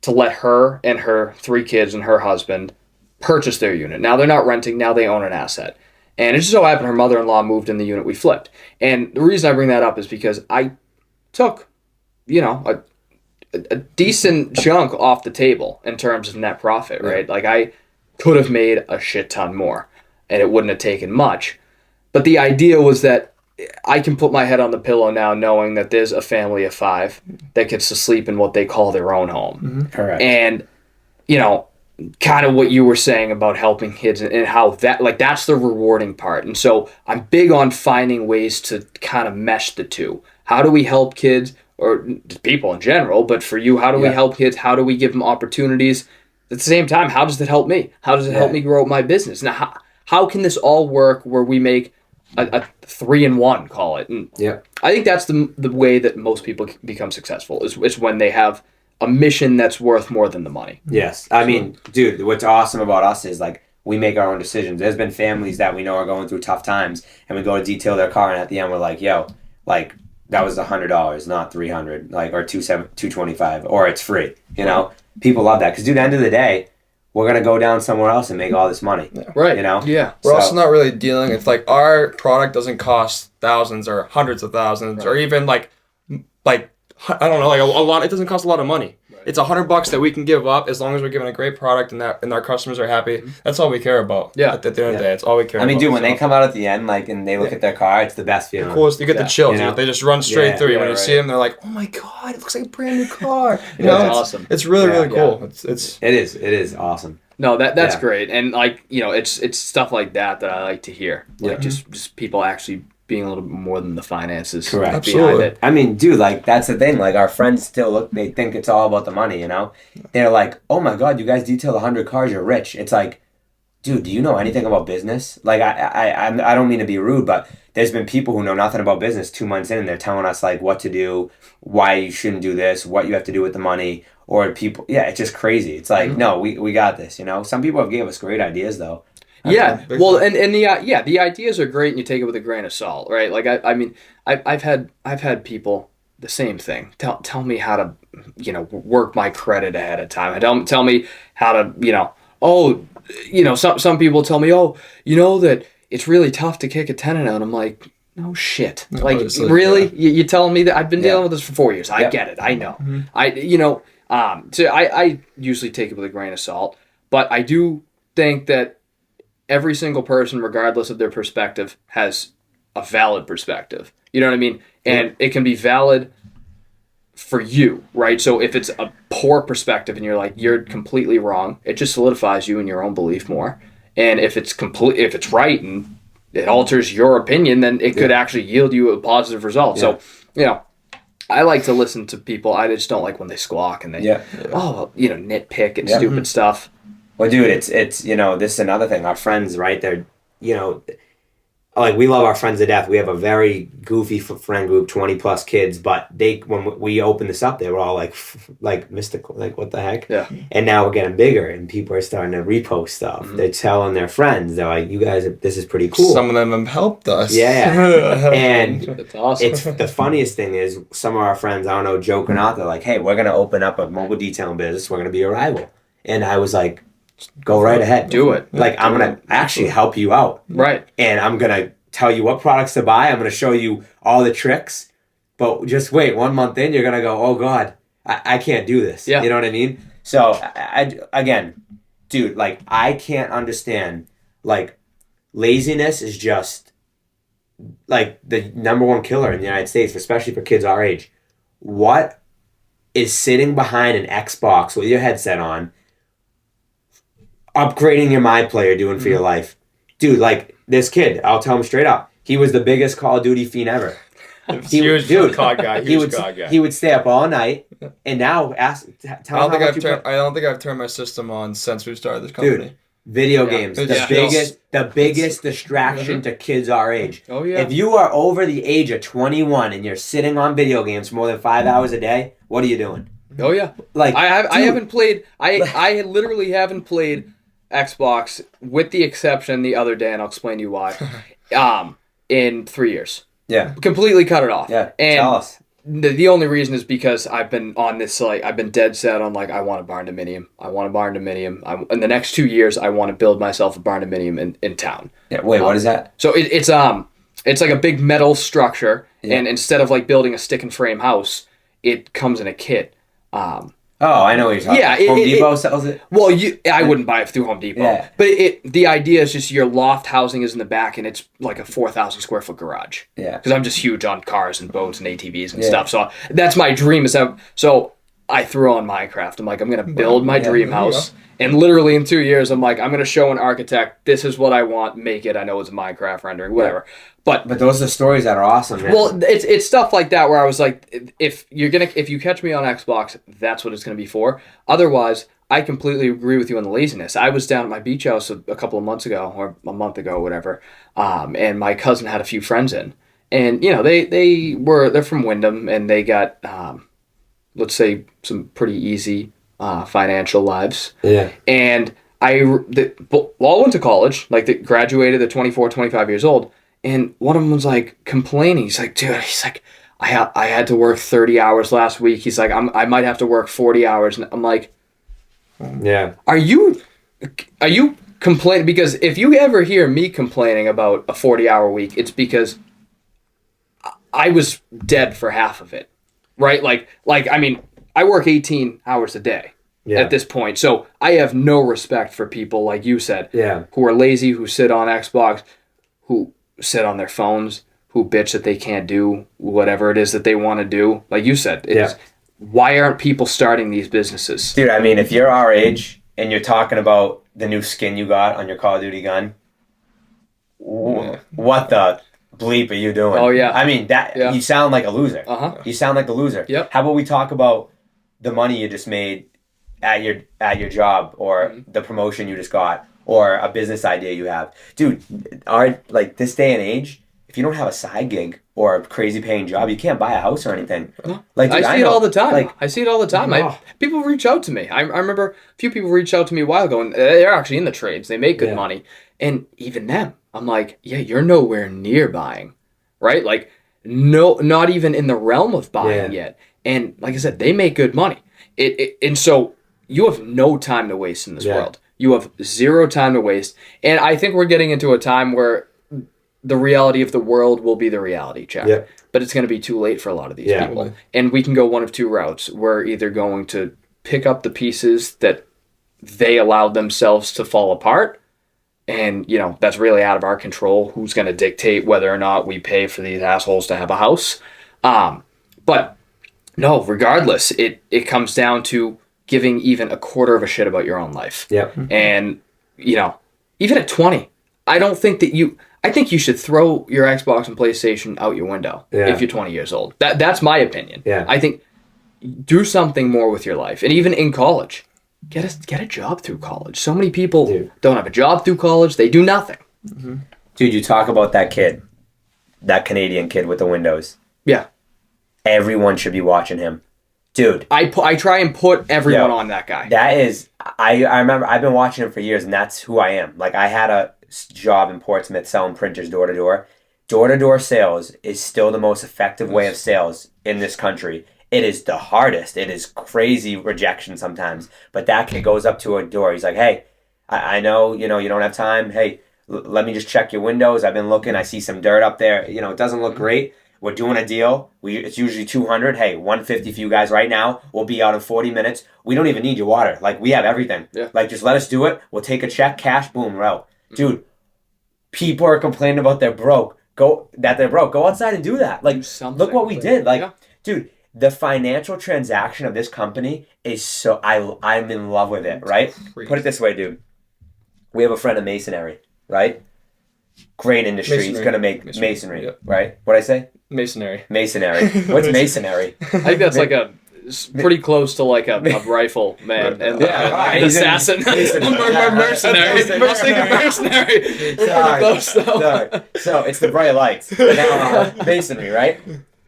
to let her and her 3 kids and her husband purchase their unit. Now they're not renting, now they own an asset. And it just so happened her mother-in-law moved in the unit we flipped. And the reason I bring that up is because I took, a decent chunk off the table in terms of net profit, right? Like, I could have made a shit ton more, and it wouldn't have taken much. But the idea was that I can put my head on the pillow now knowing that there's a family of 5 that gets to sleep in what they call their own home. Mm-hmm. Correct. And, kind of what you were saying about helping kids and how that's the rewarding part. And so I'm big on finding ways to kind of mesh the two. How do we help kids, or people in general, but for you, how do we help kids? How do we give them opportunities? At the same time, how does it help me? How does it help me grow my business? Now, how can this all work where we make a 3-in-1, call it? And I think that's the way that most people become successful is when they have a mission that's worth more than the money. Yes. I mean, dude, what's awesome about us is, like, we make our own decisions. There's been families that we know are going through tough times, and we go to detail their car, and at the end we're like, yo, like, that was $100, not $300, like, or $225, or it's free. People love that, because, dude, at the end of the day, we're gonna go down somewhere else and make all this money. Right. Yeah. We're also not really dealing. It's like our product doesn't cost thousands or hundreds of thousands, or even like I don't know, like a lot. It doesn't cost a lot of money. Right. It's $100 that we can give up as long as we're giving a great product and our customers are happy. That's all we care about. Yeah. At the end of the day, it's all we care about. I mean, dude, when they come out at the end, like, and they look at their car, it's the best feeling. Of course, you get the chills. They just run straight through you. When you see them, they're like, "Oh my god, it looks like a brand new car." It's awesome. It's really really cool. It is awesome. No, that's great, and it's stuff like that I like to hear. Like just people actually being a little bit more than the finances. Correct. Behind it. I mean, dude, like, that's the thing. Like, our friends still they think it's all about the money, They're like, oh my god, you guys detail 100 cars, you're rich. It's like, dude, do you know anything about business? Like, I don't mean to be rude, but there's been people who know nothing about business 2 months in, and they're telling us, like, what to do, why you shouldn't do this, what you have to do with the money, or people, it's just crazy. It's like, no, we got this, Some people have gave us great ideas, though. Well, and the ideas are great, and you take it with a grain of salt, right? Like, I mean, I've had people the same thing. Tell me how to, work my credit ahead of time. Tell me how to, some people tell me, that it's really tough to kick a tenant out. I'm like, no shit. Like, really? You telling me that? I've been dealing with this for 4 years. I get it. I know. Mm-hmm. So I usually take it with a grain of salt, but I do think that every single person, regardless of their perspective, has a valid perspective. You know what I mean? And it can be valid for you, right? So if it's a poor perspective and you're like, you're completely wrong, it just solidifies you in your own belief more. And if it's right and it alters your opinion, then it could actually yield you a positive result. So, I like to listen to people. I just don't like when they squawk and they, nitpick and stupid stuff. Well, dude, it's this is another thing. Our friends, right? They're, like, we love our friends to death. We have a very goofy friend group, 20 plus kids. But when we opened this up, they were all like mystical, like, what the heck? Yeah. And now we're getting bigger, and people are starting to repost stuff. They're telling their friends, they're like, "You guys, this is pretty cool." Some of them have helped us. Yeah. And That's awesome. it's the funniest thing is some of our friends, I don't know, joking out. They're like, "Hey, we're gonna open up a mobile detailing business. We're gonna be a rival." And I was like, go right ahead. Do it. Like, I'm going to actually help you out. Right. And I'm going to tell you what products to buy. I'm going to show you all the tricks. But just wait, 1 month in, you're going to go, oh, God, I can't do this. Yeah. You know what I mean? So, again, dude, like, I can't understand. Like, laziness is just, like, the number one killer in the United States, especially for kids our age. What is sitting behind an Xbox with your headset on, upgrading your My Player doing for your life? Dude, like, this kid, I'll tell him straight up, he was the biggest Call of Duty fiend ever. Huge COD guy. He would stay up all night, and now tell him how much I don't think I've turned my system on since we've started this company. Dude, video games, It's the biggest distraction to kids our age. Oh, yeah. If you are over the age of 21 and you're sitting on video games for more than 5 hours a day, what are you doing? Oh, yeah. Like, I haven't played, I literally haven't played Xbox, with the exception the other day, and I'll explain to you why, in 3 years. Yeah. Completely cut it off. Yeah, and tell us. The only reason is because I've been on this, like, I've been dead set on, like, I want a barn dominium. In the next 2 years, I want to build myself a barn dominium in town. Yeah, wait, what is that? So it's like a big metal structure, and instead of, like, building a stick and frame house, it comes in a kit. Oh, I know what you're talking about. Home Depot sells it? Well, I wouldn't buy it through Home Depot. Yeah. But the idea is just your loft housing is in the back, and it's like a 4,000 square foot garage. Yeah. Because I'm just huge on cars and boats and ATVs and stuff. So that's my dream. So I threw on Minecraft. I'm like, I'm going to build my dream house. And literally in 2 years, I'm like, I'm going to show an architect, this is what I want, make it. I know it's a Minecraft rendering, whatever. Yeah. But those are stories that are awesome, man. Well, it's stuff like that where I was like, if you catch me on Xbox, that's what it's gonna be for. Otherwise, I completely agree with you on the laziness. I was down at my beach house a couple of months ago, or a month ago, whatever, and my cousin had a few friends in, and they're from Wyndham, and they got let's say some pretty easy financial lives. Yeah. And I went to college, like they graduated at 24, 25 years old. And one of them was like complaining. He's like, dude, I had to work 30 hours last week. He's like, I might have to work 40 hours. And I'm like, yeah. Are you complaining? Because if you ever hear me complaining about a 40-hour week, it's because I was dead for half of it, right? Like I mean, I work 18 hours a day at this point. So I have no respect for people, like you said, who are lazy, who sit on Xbox, who sit on their phones, who bitch that they can't do whatever it is that they want to do. Like you said, why aren't people starting these businesses? Dude, I mean, if you're our age and you're talking about the new skin you got on your Call of Duty gun, what the bleep are you doing? Oh, yeah. I mean, you sound like a loser. Uh-huh. You sound like a loser. Yep. How about we talk about the money you just made at your job, or the promotion you just got, or a business idea you have? Dude, like this day and age, if you don't have a side gig or a crazy paying job, you can't buy a house or anything. No. Like, dude, I see it all the time. I see it all the time. Oh. People reach out to me. I remember a few people reached out to me a while ago, and they're actually in the trades. They make good money. And even them, I'm like, yeah, you're nowhere near buying, right? Like, no, not even in the realm of buying yet. And like I said, they make good money. And so you have no time to waste in this world. You have zero time to waste. And I think we're getting into a time where the reality of the world will be the reality check. Yeah. But it's going to be too late for a lot of these people. And we can go one of two routes. We're either going to pick up the pieces that they allowed themselves to fall apart. And, that's really out of our control. Who's going to dictate whether or not we pay for these assholes to have a house? But No, regardless, it comes down to giving even a quarter of a shit about your own life. Yep. And, even at 20, I think you should throw your Xbox and PlayStation out your window if you're 20 years old. That's my opinion. Yeah. I think do something more with your life. And even in college, get a job through college. So many people don't have a job through college. They do nothing. Mm-hmm. Dude, you talk about that kid, that Canadian kid with the windows. Yeah. Everyone should be watching him. Dude. I try and put everyone on that guy. That is, I remember, I've been watching him for years, and that's who I am. Like, I had a job in Portsmouth selling printers door to door. Door to door sales is still the most effective way of sales in this country. It is the hardest. It is crazy rejection sometimes. But that kid goes up to a door. He's like, hey, I know, you don't have time. Hey, let me just check your windows. I've been looking. I see some dirt up there. It doesn't look great. We're doing a deal. It's usually $200. Hey, $150 for you guys right now. We'll be out in 40 minutes. We don't even need your water. Like, we have everything. Yeah. Like, just let us do it. We'll take a check, cash, boom, we're out. Dude, people are complaining about they're broke. Go outside and do that. Like, look what we did. Like, dude, the financial transaction of this company is so... I'm in love with it, right? Put it this way, dude. We have a friend in masonry, right? Great industry. He's going to make masonry, right? What'd I say? Masonry. What's masonry? I think that's like pretty close to like a rifle man and an assassin. Mercenary. Sorry. So it's the bright lights. Now, masonry, right?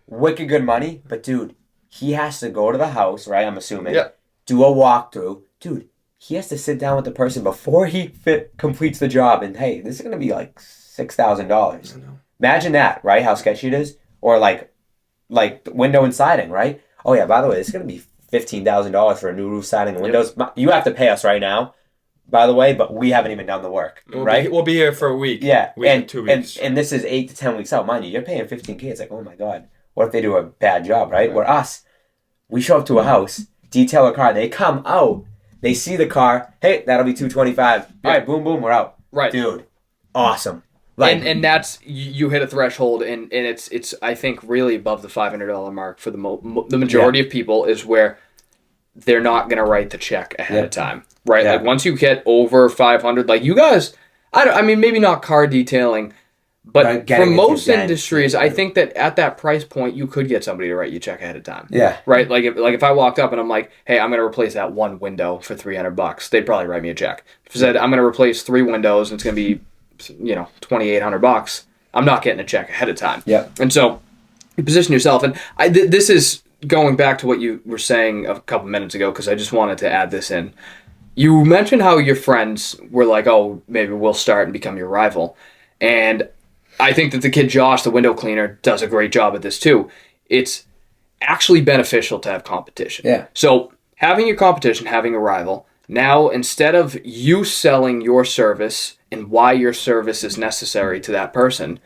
Wicked good money, but dude, he has to go to the house, right? I'm assuming. Yeah. Do a walkthrough, dude. He has to sit down with the person before he completes the job, and hey, this is gonna be like $6,000. Imagine that, right? How sketchy it is, or like window and siding, right? Oh yeah, by the way, this is gonna be $15,000 for a new roof siding and windows. You have to pay us right now, by the way, but we haven't even done the work, right? We'll be here for a week. Yeah, and 2 weeks. And this is 8 to 10 weeks out, mind you. You're paying $15K. It's like, oh my god, what if they do a bad job, right? Where us, we show up to a house, detail a car, they come out, they see the car, hey, that'll be $225. All right, boom, boom, we're out. Right, dude, awesome. Like, and that's you hit a threshold, and it's I think really above the $500 mark for the majority of people is where they're not gonna write the check ahead of time, right? Like once you get over 500, like you guys, I mean maybe not car detailing, but for most industries, I think that at that price point you could get somebody to write you a check ahead of time. Yeah, right. Like if I walked up and I'm like, hey, I'm gonna replace that one window for $300, they'd probably write me a check. If I said I'm gonna replace 3 windows and it's gonna be $2,800, I'm not getting a check ahead of time. Yeah. And so you position yourself, and this is going back to what you were saying a couple minutes ago, because I just wanted to add this in. You mentioned how your friends were like, oh, maybe we'll start and become your rival. And I think that the kid Josh, the window cleaner, does a great job at this too. It's actually beneficial to have competition. Yeah. So having your competition, having a rival, now instead of you selling your service and why your service is necessary to that person,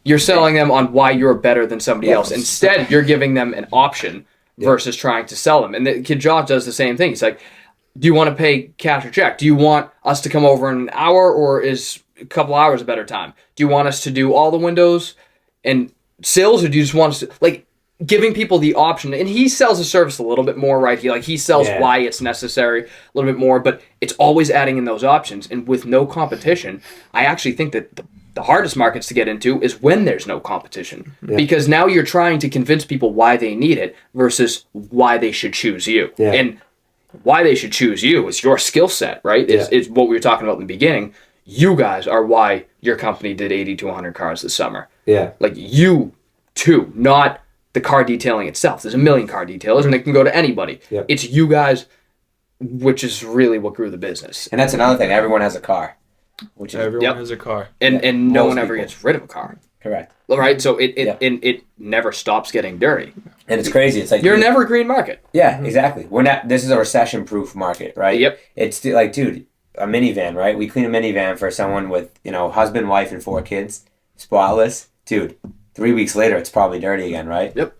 you're selling them on why you're better than somebody else. Instead, you're giving them an option versus trying to sell them. And the kid Josh does the same thing. He's like, do you want to pay cash or check? Do you want us to come over in an hour, or is a couple hours a better time? Do you want us to do all the windows and sills, or do you just want us to, like, giving people the option? And he sells the service a little bit more, right? He sells why it's necessary a little bit more, but it's always adding in those options. And with no competition, I actually think that the hardest markets to get into is when there's no competition, because now you're trying to convince people why they need it versus why they should choose you. And why they should choose you is your skill set, right? It's what we were talking about in the beginning. You guys are why your company did 80 to 100 cars this summer. Yeah. Like you too, not the car detailing itself. There's a million car detailers and it can go to anybody. It's you guys, which is really what grew the business. And that's another thing. Everyone has a car. Which is, everyone has a car. And no one ever gets rid of a car. Correct. Right? So it never stops getting dirty. And it's crazy. It's like you're an evergreen market. Yeah, exactly. This is a recession-proof market, right? Yep. It's like, dude, a minivan, right? We clean a minivan for someone with, husband, wife, and 4 kids, spotless. Dude, 3 weeks later, it's probably dirty again, right? Yep.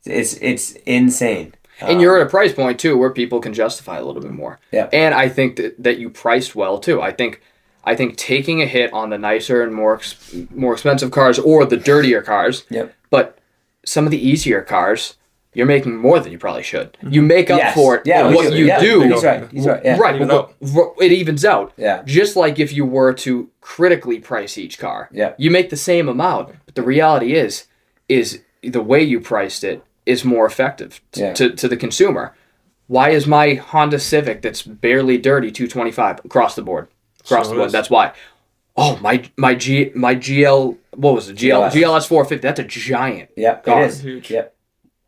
It's insane. And you're at a price point, too, where people can justify a little bit more. Yeah. And I think that you priced well, too. I think taking a hit on the nicer and more expensive cars or the dirtier cars, but some of the easier cars you're making more than you probably should. You make up Yes. for it Yeah, in we what do. you Yeah, do. He's right. Yeah. Right, Even but it evens out. Yeah. Just like if you were to critically price each car, Yeah. you make the same amount. But the reality is the way you priced it is more effective to the consumer. Why is my Honda Civic that's barely dirty $225 across the board? Across the board. That's why. Oh, my GL, what was it? GLS 450. That's a giant. Yep. car. It is huge. Yep.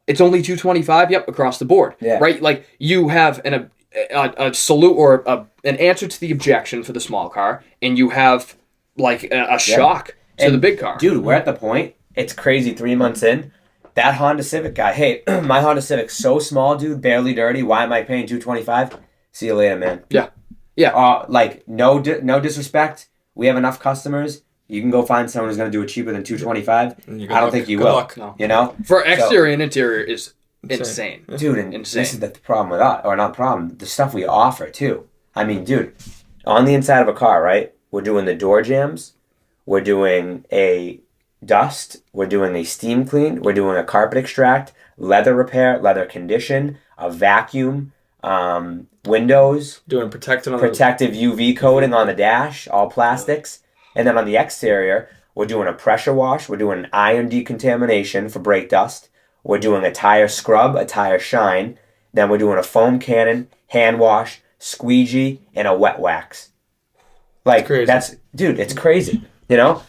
It's only $225. Yep, across the board. Yeah. Right. Like you have a salute or an answer to the objection for the small car, and you have like a shock to the big car. Dude, we're at the point. It's crazy. 3 months in, that Honda Civic guy. Hey, my Honda Civic's so small, dude, barely dirty. Why am I paying $225? See you later, man. Yeah. Yeah. Like no disrespect. We have enough customers. You can go find someone who's going to do it cheaper than $225. I don't think you will. Luck. No. You know, For exterior and interior is insane. dude. And Insane. this is the problem with us, or not problem. The stuff we offer too. I mean, dude, on the inside of a car, right? We're doing the door jams. We're doing a dust. We're doing a steam clean. We're doing a carpet extract, leather repair, leather condition, a vacuum, windows, Doing protective UV coating on the dash, all plastics. And then on the exterior, we're doing a pressure wash. We're doing an iron decontamination for brake dust. We're doing a tire scrub, a tire shine. Then we're doing a foam cannon, hand wash, squeegee, and a wet wax. Like, dude, it's crazy. You know?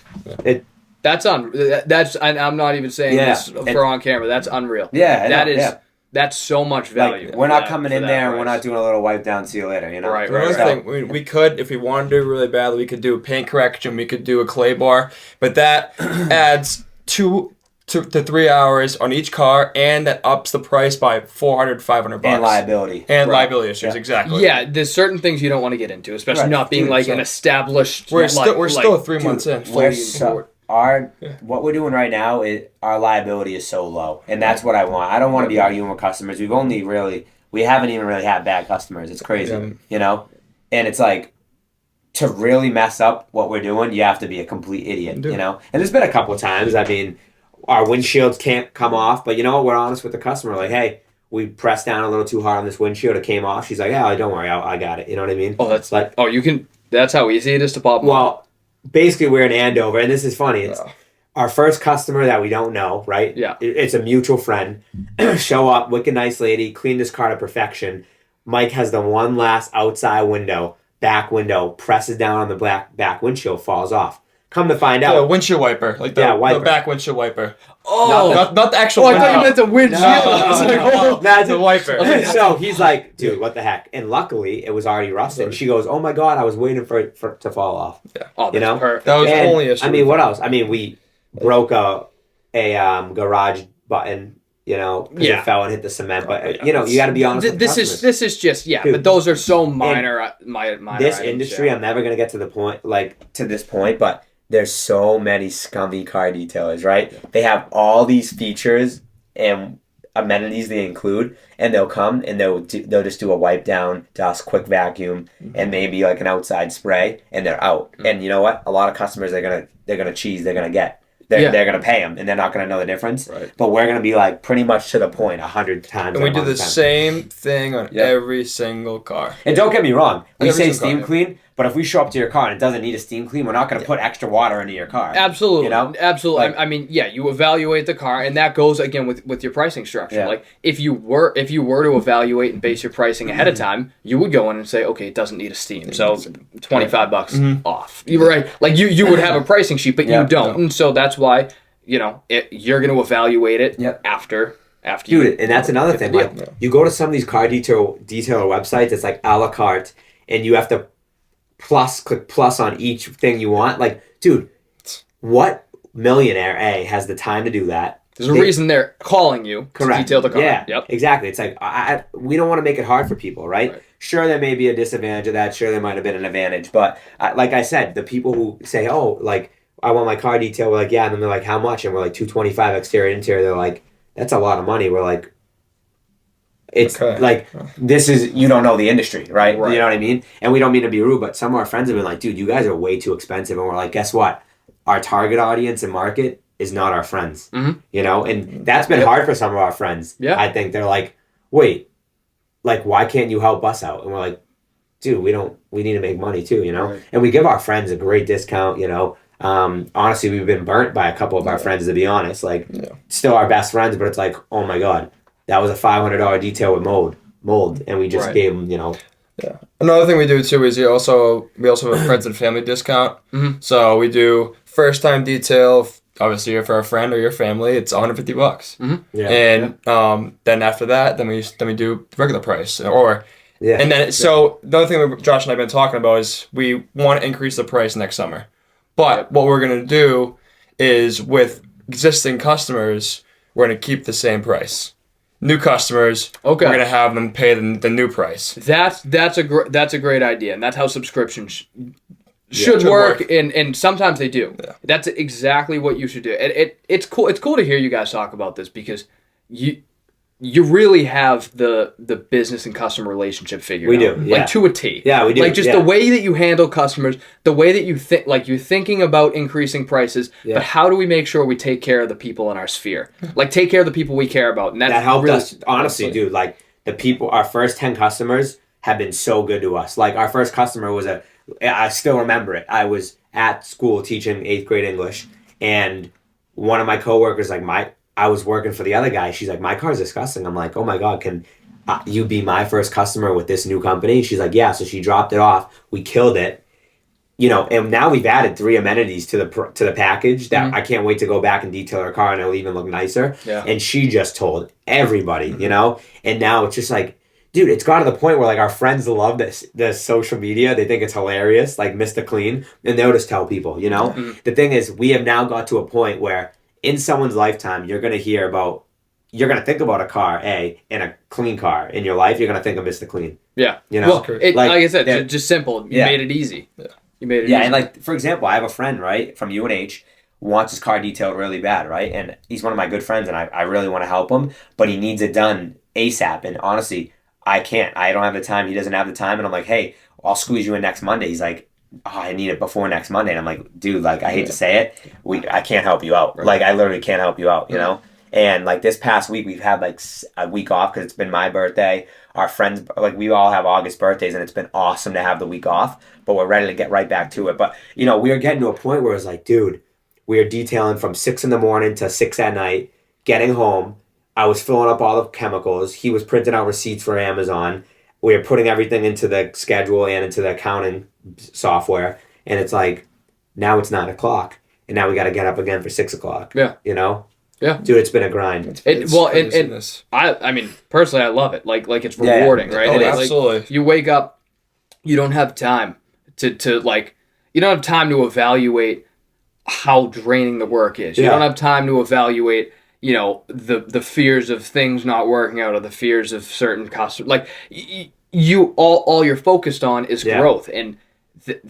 I'm not even saying this for on camera. That's unreal. Yeah, that's so much value. Like, we're not coming in there and we're not doing a little wipe down, see you later, you know? Right. Another thing, we could, if we wanted to do really badly, we could do a paint correction, we could do a clay bar, but that adds 2 to 3 hours on each car, and that ups the price by $400-$500. And liability. And liability issues, exactly. Yeah, there's certain things you don't want to get into, especially not being like an established. We're still 3 months in. What we're doing right now is our liability is so low, and that's what I want. I don't want to be arguing with customers. We haven't even really had bad customers. It's crazy, you know. And it's like, to really mess up what we're doing, you have to be a complete idiot, you know. And there's been a couple of times. I mean, our windshields can't come off, but you know what? We're honest with the customer. Like, hey, we pressed down a little too hard on this windshield. It came off. She's like, yeah, don't worry, I got it. You know what I mean? Oh, that's like, you can. That's how easy it is to pop. Well. Basically, we're in Andover, and this is funny. It's our first customer that we don't know, right? Yeah. It's a mutual friend. Show up, wicked nice lady, clean this car to perfection. Mike has the one last outside window, back window, presses down on the back windshield, falls off. Come to find out. The windshield wiper. Like the back windshield wiper. Oh! Not the actual window. I thought you meant the windshield. That's a wiper. So he's like, dude, what the heck? And luckily, it was already rusted. And she goes, oh my God, I was waiting for it to fall off. Yeah. Oh, that's perfect. That was the only issue. I mean, what else? I mean, we broke a garage button, you know, because it fell and hit the cement. But, you know, you got to be honest with customers. This is just, dude, but those are so minor. Minor this items, industry, I'm never going to get to the point, to this point, but there's so many scummy car detailers, right? They have all these features and amenities they include, and they'll come and they'll just do a wipe down, dust, quick vacuum, and maybe like an outside spray, and they're out. And you know what? A lot of customers they're gonna cheese. They're gonna get. They're gonna pay them, and they're not gonna know the difference. Right. But we're gonna be like pretty much to the point 100 times. And we do the same thing on every single car. And don't get me wrong, we Every say single steam car, clean, but if we show up to your car and it doesn't need a steam clean, we're not going to put extra water into your car. Absolutely. You know? Absolutely. Like, I mean, you evaluate the car, and that goes again with your pricing structure. Yeah. Like if you were to evaluate and base your pricing ahead of time, you would go in and say, okay, it doesn't need a steam, so $25 off. You're right. Like you would have a pricing sheet, but you don't, and so that's why you're going to evaluate it after. Dude, and that's another thing. Like, you go to some of these car detailer websites, it's like a la carte, and you have to click plus on each thing you want. Like, dude, what millionaire has the time to do that? There's a reason they're calling you to detail the car. Yeah, yep. Exactly. It's like, we don't want to make it hard for people, right? Sure, there may be a disadvantage of that. Sure, there might have been an advantage. But like I said, the people who say, oh, like, I want my car detailed, we're like, yeah. And then they're like, how much? And we're like, $225 exterior, interior. They're like, that's a lot of money. We're like, it's like, this is, you don't know the industry, right? You know what I mean? And we don't mean to be rude, but some of our friends have been like, dude, you guys are way too expensive. And we're like, guess what? Our target audience and market is not our friends. Mhm. You know, and that's been hard for some of our friends. Yeah. I think they're like, wait, like, why can't you help us out? And we're like, dude, we need to make money too, you know? Right. And we give our friends a great discount, you know? Honestly, we've been burnt by a couple of our friends, to be honest. Like, still our best friends, but it's like, oh my God, that was a $500 detail with mold, and we just Right. gave them, you know. Yeah. Another thing we do too is we also have a friends and family discount. Mhm. So we do first time detail. Obviously, if for a friend or your family, it's $150. Yeah. And then after that, then we do the regular price. Or Yeah. and then so the other thing that Josh and I have been talking about is we want to increase the price next summer. But what we're gonna do is with existing customers, we're gonna keep the same price. New customers, Okay. we're gonna have them pay the new price. That's a great idea, and that's how subscriptions should should work, work. and sometimes they do. Yeah. That's exactly what you should do. It's cool. It's cool to hear you guys talk about this because you really have the business and customer relationship figured We out. do, yeah. Like to a T. Yeah, we do, Like just yeah. the way that you handle customers, the way that you think, like you're thinking about increasing prices, Yeah. but how do we make sure we take care of the people in our sphere? Like take care of the people we care about, and that's That helped really, us, honestly, dude. Like, the people, our first 10 customers have been so good to us. Like, our first customer was I still remember it. I was at school teaching 8th grade English, and one of my coworkers, I was working for the other guy. She's like, my car's disgusting. I'm like, oh my God, can you be my first customer with this new company? She's like, yeah. So she dropped it off. We killed it. You know, and now we've added 3 amenities to the package that I can't wait to go back and detail her car, and it'll even look nicer. Yeah. And she just told everybody, you know? And now it's just like, dude, it's got to the point where like our friends love the social media. They think it's hilarious, like Mistah Clean, and they'll just tell people, you know? The thing is, we have now got to a point where in someone's lifetime, you're going to think about a car, and a clean car in your life, you're going to think of Mistah Clean. Yeah. You know? Well, like I said, they're- just simple. You Yeah. made it easy. Yeah. You made it Yeah, easy. and like, for example, I have a friend, right, from UNH, wants his car detailed really bad, right? And he's one of my good friends, and I really want to help him, but he needs it done ASAP. And honestly, I can't. I don't have the time. He doesn't have the time. And I'm like, hey, I'll squeeze you in next Monday. He's like, oh, I need it before next Monday. And I'm like, dude, like, I hate to say it. I can't help you out. Like, I literally can't help you out, you know? And like this past week, we've had like a week off because it's been my birthday. Our friends, like we all have August birthdays, and it's been awesome to have the week off, but we're ready to get right back to it. But, you know, we are getting to a point where it's like, dude, we are detailing from 6 a.m. to 6 p.m, getting home. I was filling up all the chemicals. He was printing out receipts for Amazon. We were putting everything into the schedule and into the accounting software. And it's like, now it's 9 o'clock, and now we got to get up again for 6 o'clock. Yeah. You know? Yeah. Dude, it's been a grind. I mean, personally, I love it. Like it's Yeah. rewarding, right? Oh, And it's absolutely. like, you wake up, you don't have time to like, you don't have time to evaluate how draining the work is. You Yeah. don't have time to evaluate, you know, the fears of things not working out or the fears of certain customers. Like you all you're focused on is Yeah. growth, and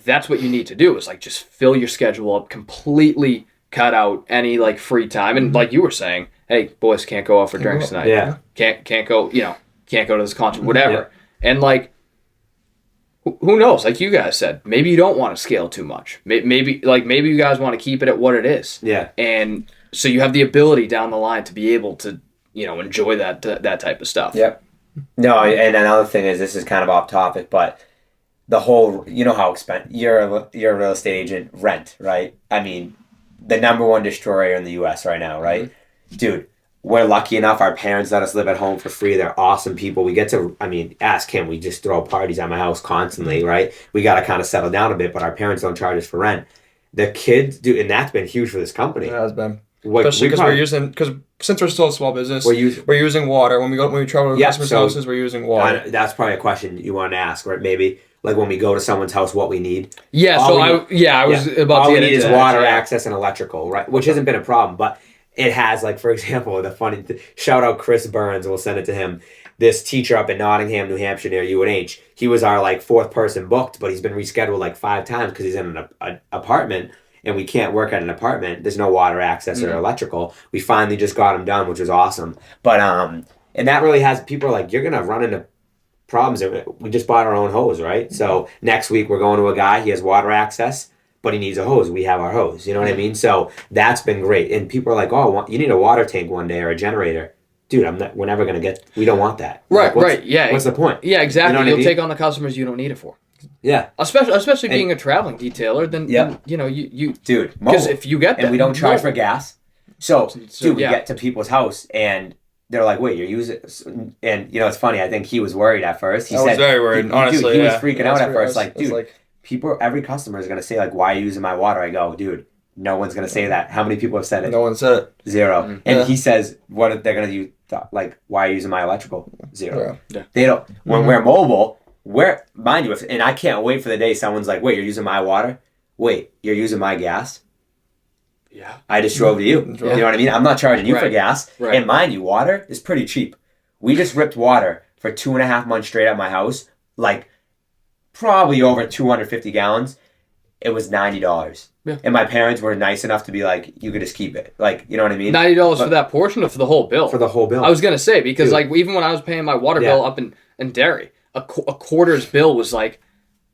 that's what you need to do is like just fill your schedule up completely. Cut out any like free time, and like you were saying, hey, boys can't go out for drinks tonight. Yeah. Can't go. You know, can't go to this concert, whatever. And like, who knows? Like you guys said, maybe you don't want to scale too much. Maybe you guys want to keep it at what it is. Yeah. And so you have the ability down the line to be able to, you know, enjoy that type of stuff. Yep. No, and another thing is, this is kind of off topic, but the whole, you know how expensive you're a real estate agent, rent, right? I mean, the #1 destroyer in the U.S. right now, right? Dude, we're lucky enough. Our parents let us live at home for free. They're awesome people. We get to, I mean, ask him. We just throw parties at my house constantly, right? We got to kind of settle down a bit, but our parents don't charge us for rent. The kids do, and that's been huge for this company. It has been. Like, Especially because since we're still a small business, we're using water when we travel to customers' houses. We're using water. That's probably a question you want to ask, right? Maybe like when we go to someone's house, what we need. Yeah. All so we I was about all to we get need into is that, water, yeah. access, and electrical, right? Which hasn't been a problem, but it has. Like, for example, the funny shout out Chris Burns. We'll send it to him. This teacher up in Nottingham, New Hampshire, near UNH. He was our like 4th person booked, but he's been rescheduled like 5 times because he's in an apartment. And we can't work at an apartment. There's no water access or electrical. We finally just got him done, which was awesome. But and that really has people are like, you're gonna run into problems. We just bought our own hose, right? So next week we're going to a guy. He has water access, but he needs a hose. We have our hose. You know what I mean? So that's been great. And people are like, oh, you need a water tank one day or a generator. Dude, we're never going to get, we don't want that. Right, like, right, yeah. What's the point? Yeah, exactly. You know what You'll I mean? take on the customers you don't need it for. Yeah. Especially being a traveling detailer, then, you know, you dude, because if you get that. And we don't charge for gas. So dude, we yeah. get to people's house and they're like, wait, you're using, and you know, it's funny. I think he was worried at first. He I was very worried, honestly. Dude, he was yeah. freaking out at first. Like, dude, every customer is going to say, like, why are you using my water? I go, dude, no one's going to say that. How many people have said it? No one said it. 0. Mm-hmm. And he says, what they're going to use, like, why are you using my electrical? 0. Yeah. They don't, when we're mobile, mind you, and I can't wait for the day someone's like, wait, you're using my water? Wait, you're using my gas? Yeah. I just drove to you. Yeah. You know what I mean? I'm not charging you for Right. gas. Right. And mind you, water is pretty cheap. We just ripped water for 2.5 months straight at my house, like probably over 250 gallons. It was $90. Yeah. And my parents were nice enough to be like, you could just keep it. Like, you know what I mean? $90 for that portion or for the whole bill? For the whole bill. I was gonna say, because Dude. like even when I was paying my water bill up in Derry, a quarter's bill was like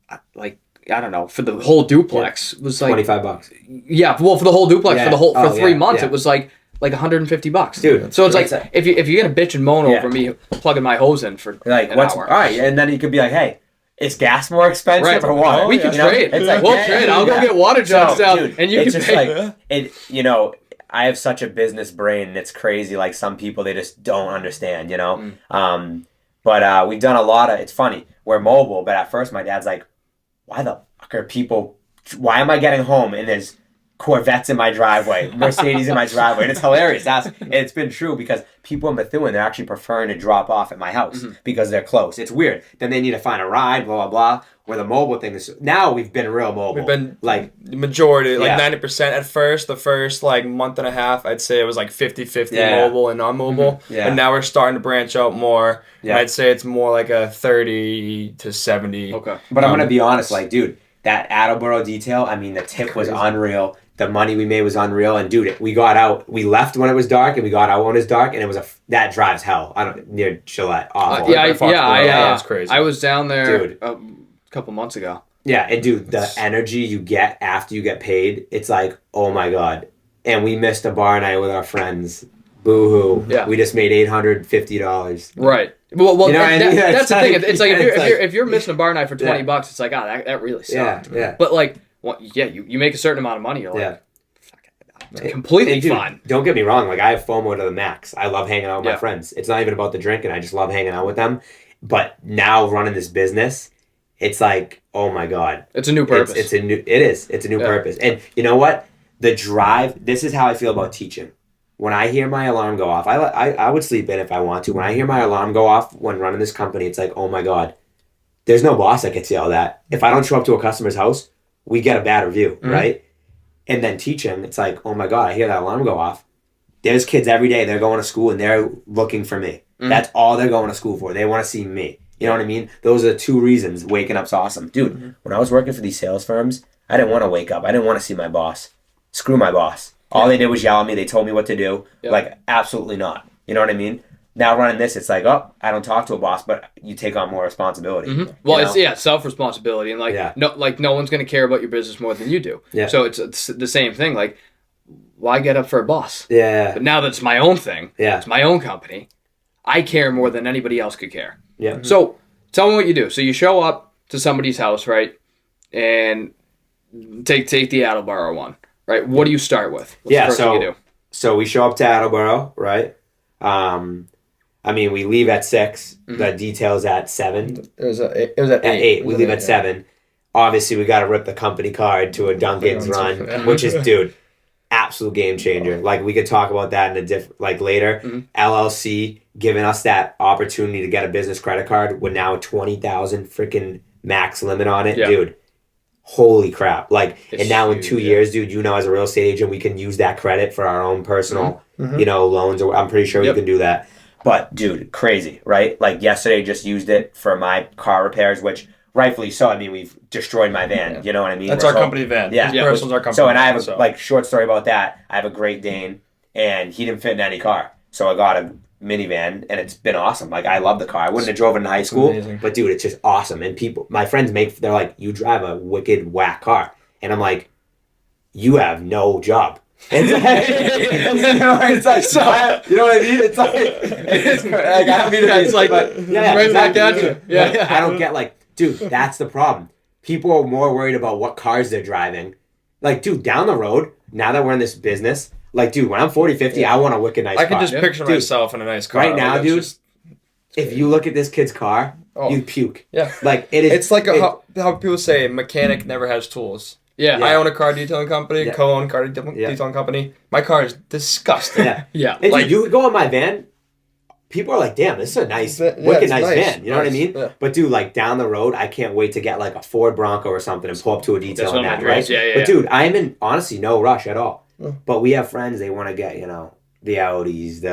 I don't know, for the whole duplex was like $25. Yeah, well, for the whole duplex Yeah. for the whole for 3 months yeah. it was like $150. Dude, so it's like that's if you're gonna bitch and moan Yeah. over me plugging my hose in for like, an what's hour. all right? And then you could be like, hey, is gas more expensive Right. or what? We can You know? trade. It's like, We'll yeah, trade. I'll go yeah. get water jugs So, out, dude, and you it's can just pay. like it. You know, I have such a business brain, and it's crazy. Like some people, they just don't understand. You know, but we've done a lot of. It's funny. We're mobile, but at first, my dad's like, "Why the fuck are people? Why am I getting home and there's Corvettes in my driveway, Mercedes in my driveway?" And it's hilarious. It's been true because people in Methuen, they're actually preferring to drop off at my house because they're close. It's weird. Then they need to find a ride, blah, blah, blah. Where the mobile thing is, now we've been real mobile. We've been like the majority, like Yeah. 90% at first. The first like month and a half, I'd say it was like 50-50 Yeah. mobile and non-mobile. Yeah. And now we're starting to branch out more. Yeah. And I'd say it's more like a 30 to 70. Okay. But I'm going to be honest, like, dude, that Attleboro detail, I mean, the tip was unreal. The money we made was unreal. And, dude, we got out. We left when it was dark, and we got out when it was dark, and it was that drives hell. Near Gillette. Awful. That's crazy. I was down there Dude. a couple months ago. Yeah, and, dude, the energy you get after you get paid, it's like, oh, my God. And we missed a bar night with our friends. Boo-hoo. Yeah. We just made $850. Right. Well, You know what I mean? Yeah, that's the thing. It's like it's if you're missing a bar night for $20, Yeah. it's like, that really Yeah, sucked. yeah. But like, you make a certain amount of money, you're like, Yeah. it's completely And, dude, fine. Don't get me wrong. Like, I have FOMO to the max. I love hanging out with my Yeah. friends. It's not even about the drinking. I just love hanging out with them. But now running this business, it's like, oh my God. It's a new purpose. It's a new Yeah. purpose. And you know what? The drive, this is how I feel about teaching. When I hear my alarm go off, I would sleep in if I want to. When I hear my alarm go off when running this company, it's like, oh my God, there's no boss that gets yelled at. If I don't show up to a customer's house, we get a bad review, right? And then teaching, it's like, oh my God, I hear that alarm go off. There's kids every day, they're going to school and they're looking for me. That's all they're going to school for. They want to see me. You know what I mean? Those are the 2 reasons waking up's awesome. Dude, when I was working for these sales firms, I didn't want to wake up. I didn't want to see my boss. Screw my boss. All they did was yell at me. They told me what to do. Yeah. Like, absolutely not. You know what I mean? Now running this, it's like, oh, I don't talk to a boss, but you take on more responsibility. Well, you know? it's self-responsibility, and no one's going to care about your business more than you do. Yeah. So it's the same thing. Like, why get up for a boss? Yeah. But now that it's my own thing, Yeah. it's my own company, I care more than anybody else could care. Yeah. So tell me what you do. So you show up to somebody's house, right, and take the Attleboro one, right? What do you start with? What's the first thing you do? So we show up to Attleboro, right? I mean, we leave at 6. The detail's at 7. It was at 8. At 8, we leave at 7. Obviously, we got to rip the company card to a Dunkin's run, which is, dude, absolute game changer. Like, we could talk about that in later. LLC giving us that opportunity to get a business credit card with now 20,000 freaking max limit on it, dude. Holy crap. Like, It's and now in huge, 2 years, dude, as a real estate agent, we can use that credit for our own personal, loans. Or I'm pretty sure we can do that. But, dude, crazy, right? Like, yesterday just used it for my car repairs, which rightfully so. I mean, we've destroyed my van. You know what I mean? That's our company van. Yeah. Personal's our company So, and I have van, a short story about that. I have a Great Dane, and he didn't fit in any car. So I got a minivan, and it's been awesome. Like, I love the car. I wouldn't have drove it in high school, amazing. but dude, it's just awesome. And my friends they're like, you drive a wicked whack car. And I'm like, you have no job. It's like, it's like so, you know what I mean? It's like, I don't mean to it's like, yeah, right back exactly. at you. Yeah, Like, I don't get like, dude, that's the problem. People are more worried about what cars they're driving. Like, dude, down the road, now that we're in this business, like, dude, when I'm 40, 50, I want a wicked nice car. I can just picture myself in a nice car. Right now, like, dude, if you look at this kid's car, you puke. Yeah. Like, it is. It's like how people say mechanic never has tools. Yeah. I own a car detailing company, Yeah. co-own car detailing company. My car is disgusting. Yeah. Yeah. And Like- dude, you go in my van, people are like, damn, this is a nice, Yeah, wicked it's nice nice. van. You know what I Nice. mean? Yeah. But dude, like down the road, I can't wait to get like a Ford Bronco or something and pull up to a detail one in of my that, dreams. right? Yeah, but dude, I'm in honestly no rush at all. But we have friends, they want to get, the Audis,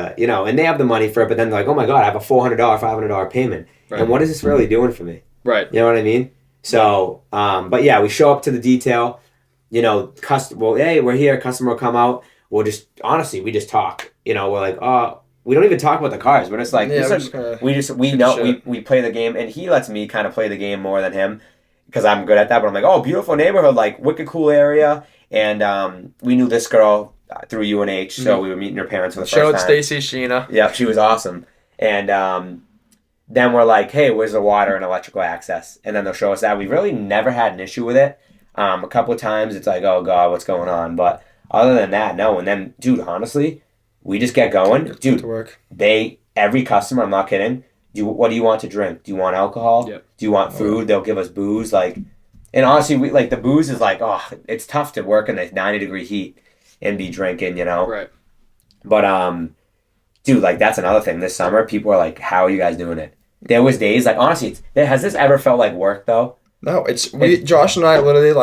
and they have the money for it, but then they're like, oh my God, I have a $400, $500 payment. Right. And what is this really doing for me? Right. You know what I mean? So, but yeah, we show up to the detail, hey, we're here, customer will come out. We'll just, honestly, we just talk. We're like, we don't even talk about the cars. We're just like, we play the game, and he lets me kind of play the game more than him because I'm good at that. But I'm like, oh, beautiful neighborhood, like wicked cool area. And we knew this girl through UNH, so we were meeting her parents for the Shout out first time. Stacy Sheena. Yeah, she was awesome. And then we're like, hey, where's the water and electrical access? And then they'll show us that. We really never had an issue with it. A couple of times it's like, oh God, what's going on? But other than that, no. And then, dude, honestly, we just get going. Dude, To work. every customer, I'm not kidding, what do you want to drink? Do you want alcohol? Yep. Do you want food? They'll give us booze. And honestly, we the booze is like, it's tough to work in the 90-degree heat and be drinking, Right. But dude, that's another thing. This summer, people are like, "How are you guys doing it?" There was days honestly, has this ever felt like work though? No, Josh and I literally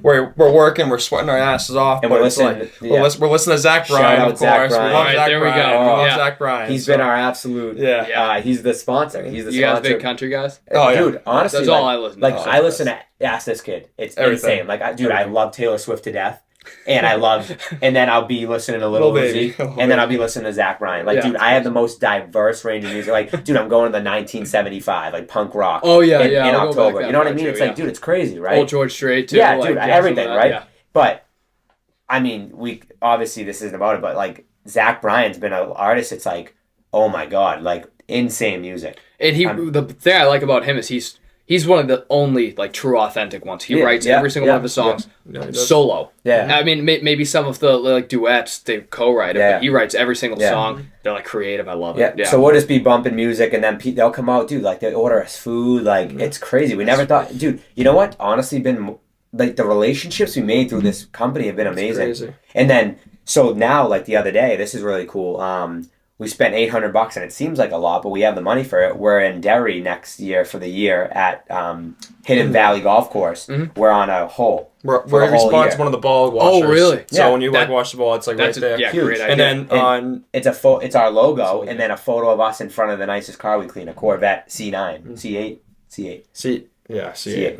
we're working, we're sweating our asses off, And but we're it's listening. we're listening to Zach Shout Bryan, out of course. Zach We Bryan. love All right, Zach there we Bryan. go. We love Yeah. Zach Bryan. He's so- been our absolute. Yeah. He's the sponsor. He's the You guys sponsor. big country guys? Oh, yeah. Dude, honestly, That's all I listen to. I listen to Ask This Kid. It's Everything. insane. I love Taylor Swift to death. And and then I'll be listening to Lil Baby. Uzi, and then I'll be listening to Zach Bryan. Yeah. Dude, I have the most diverse range of music. Dude, I'm going to the 1975, punk rock. Oh, yeah, in I'll go October. back You know what I that mean? too, It's yeah. dude, it's crazy, right? Old George Strait too. Yeah, like, dude, yeah, everything, some of that, right? yeah. But I mean, we obviously this isn't about it, but Zach Bryan's been an artist. It's oh my God, insane music. And the thing I like about him is he's one of the only true authentic ones. He writes every single one of his songs solo. Yeah. I mean, maybe some of the duets they co-write it, Yeah. but he writes every single Yeah. song. They're creative. I love Yeah. it. Yeah. So we'll just be bumping music, and then they'll come out, dude. They order us food. It's crazy. We never thought, dude. You know what? Honestly, been the relationships we made through this company have been amazing. crazy. And then so now, the other day, this is really cool. We spent $800, and it seems like a lot, but we have the money for it. We're in Derry next year for the year at Hidden Valley Golf Course. Mm-hmm. We're on a hole. We're for the every whole spot's year. one of the ball washers. Oh, really? So Yeah. when you wash the ball, it's right That's there. yeah, Huge. great idea. And then And on It's it's our logo, and then a photo of us in front of the nicest car we clean, a Corvette C9, C8, C8, C8.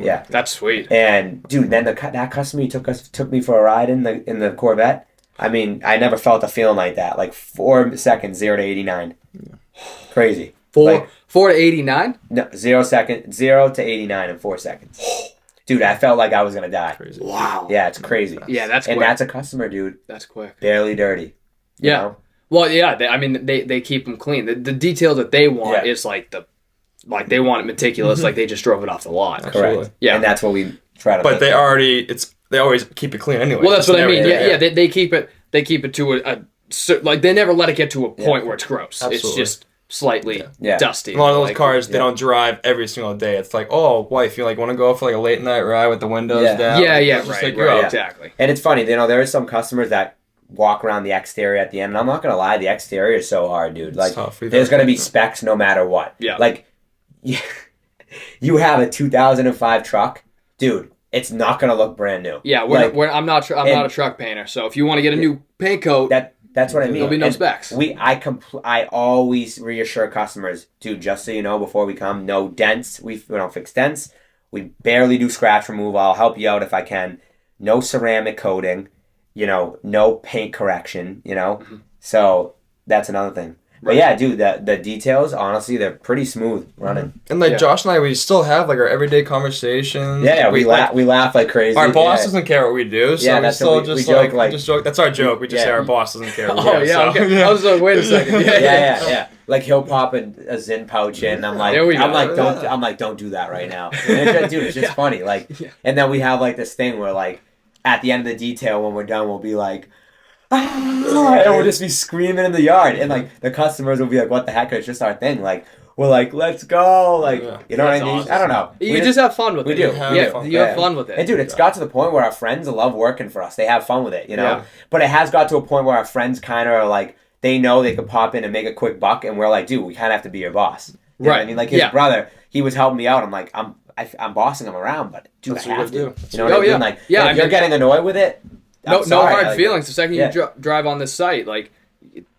yeah. That's sweet. And dude, then that customer took me for a ride in the Corvette. I mean, I never felt a feeling like that. 4 seconds, 0 to 89, crazy. 4 to 89. No, 0 to 89 in 4 seconds. Dude, I felt like I was gonna die. Crazy. Wow. Yeah, it's crazy. Yeah, that's and quick. that's a customer, dude. That's quick. Barely dirty. you Yeah. know? Well, yeah. They keep them clean. The detail that they want Yeah. is they want it meticulous. Like they just drove it off the lot. Absolutely. Correct. Yeah. And that's what we try to. But they always keep it clean anyway. Well, that's what I mean. everything, Yeah. They keep it. They keep it to they never let it get to a point where it's gross. It's Absolutely. just slightly Yeah. dusty. A lot of those Like, cars, they yeah. don't drive every single day. It's oh, wife, you want to go for a late night ride with the windows Yeah. down? Yeah. Yeah. Just Right. take Right. you out. Exactly. And it's funny, there are some customers that walk around the exterior at the end, and I'm not gonna lie, the exterior is so hard, dude. It's tough. We've There's had gonna be that. specs no matter what. Yeah. You have a 2005 truck, dude. It's not gonna look brand new. Yeah. I'm not a truck painter. So if you want to get a new paint coat, That's what I mean. there'll be no And specs. I always reassure customers, dude, just so you know, before we come, no dents. We don't fix dents. We barely do scratch removal. I'll help you out if I can. No ceramic coating. No paint correction. Mm-hmm. So that's another thing. But yeah, dude, the details, honestly, they're pretty smooth running. And like Josh and I, we still have like our everyday conversations. Yeah, we laugh like crazy. Our boss doesn't care what we do, so we still just joke. That's our joke. We just say our boss doesn't care. Oh yeah, okay. I was like, wait a second. Yeah. Like he'll pop a Zin pouch in. I'm like, don't do that right now. And dude, it's just funny. Like, and then we have like this thing where like at the end of the detail when we're done, we'll be like, and we'll just be screaming in the yard, and like the customers will be like, what the heck? It's just our thing. Like we're like, let's go. Like you know what I mean? Awesome. I don't know. You just have fun with it. We do. You have fun with it. And dude, it's got to the point where our friends love working for us. They have fun with it, you know. But it has got to a point where our friends kind of are like, they know they could pop in and make a quick buck, and we're like, dude, we kind of have to be your boss. You know what I mean? Like his brother, he was helping me out. I'm like, I'm bossing him around, but dude, that's I have to. You know what I mean? Like, if you're getting annoyed with it, no hard feelings. The second you drive on this site, like,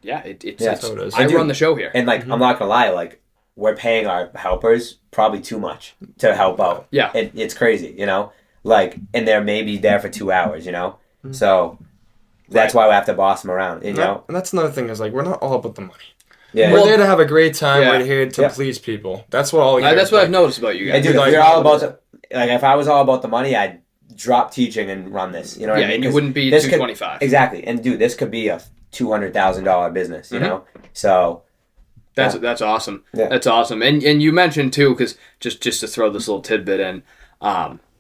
it's I run the show here. And like, I'm not gonna lie, like, we're paying our helpers probably too much to help out. Yeah, it's crazy, you know. Like, and they're maybe there for 2 hours, you know. So that's why we have to boss them around, you know. And that's another thing is like, we're not all about the money. Yeah, we're there to have a great time. We're here to please people. That's what that's what I've noticed about you guys. And dude, if you're all about if I was all about the money, I'd drop teaching and run this. You know what I mean? And you wouldn't be 225. Exactly. And dude, this could be a $200,000 business. You know, so that's awesome. Yeah. That's awesome. And you mentioned too, because just to throw this little tidbit in,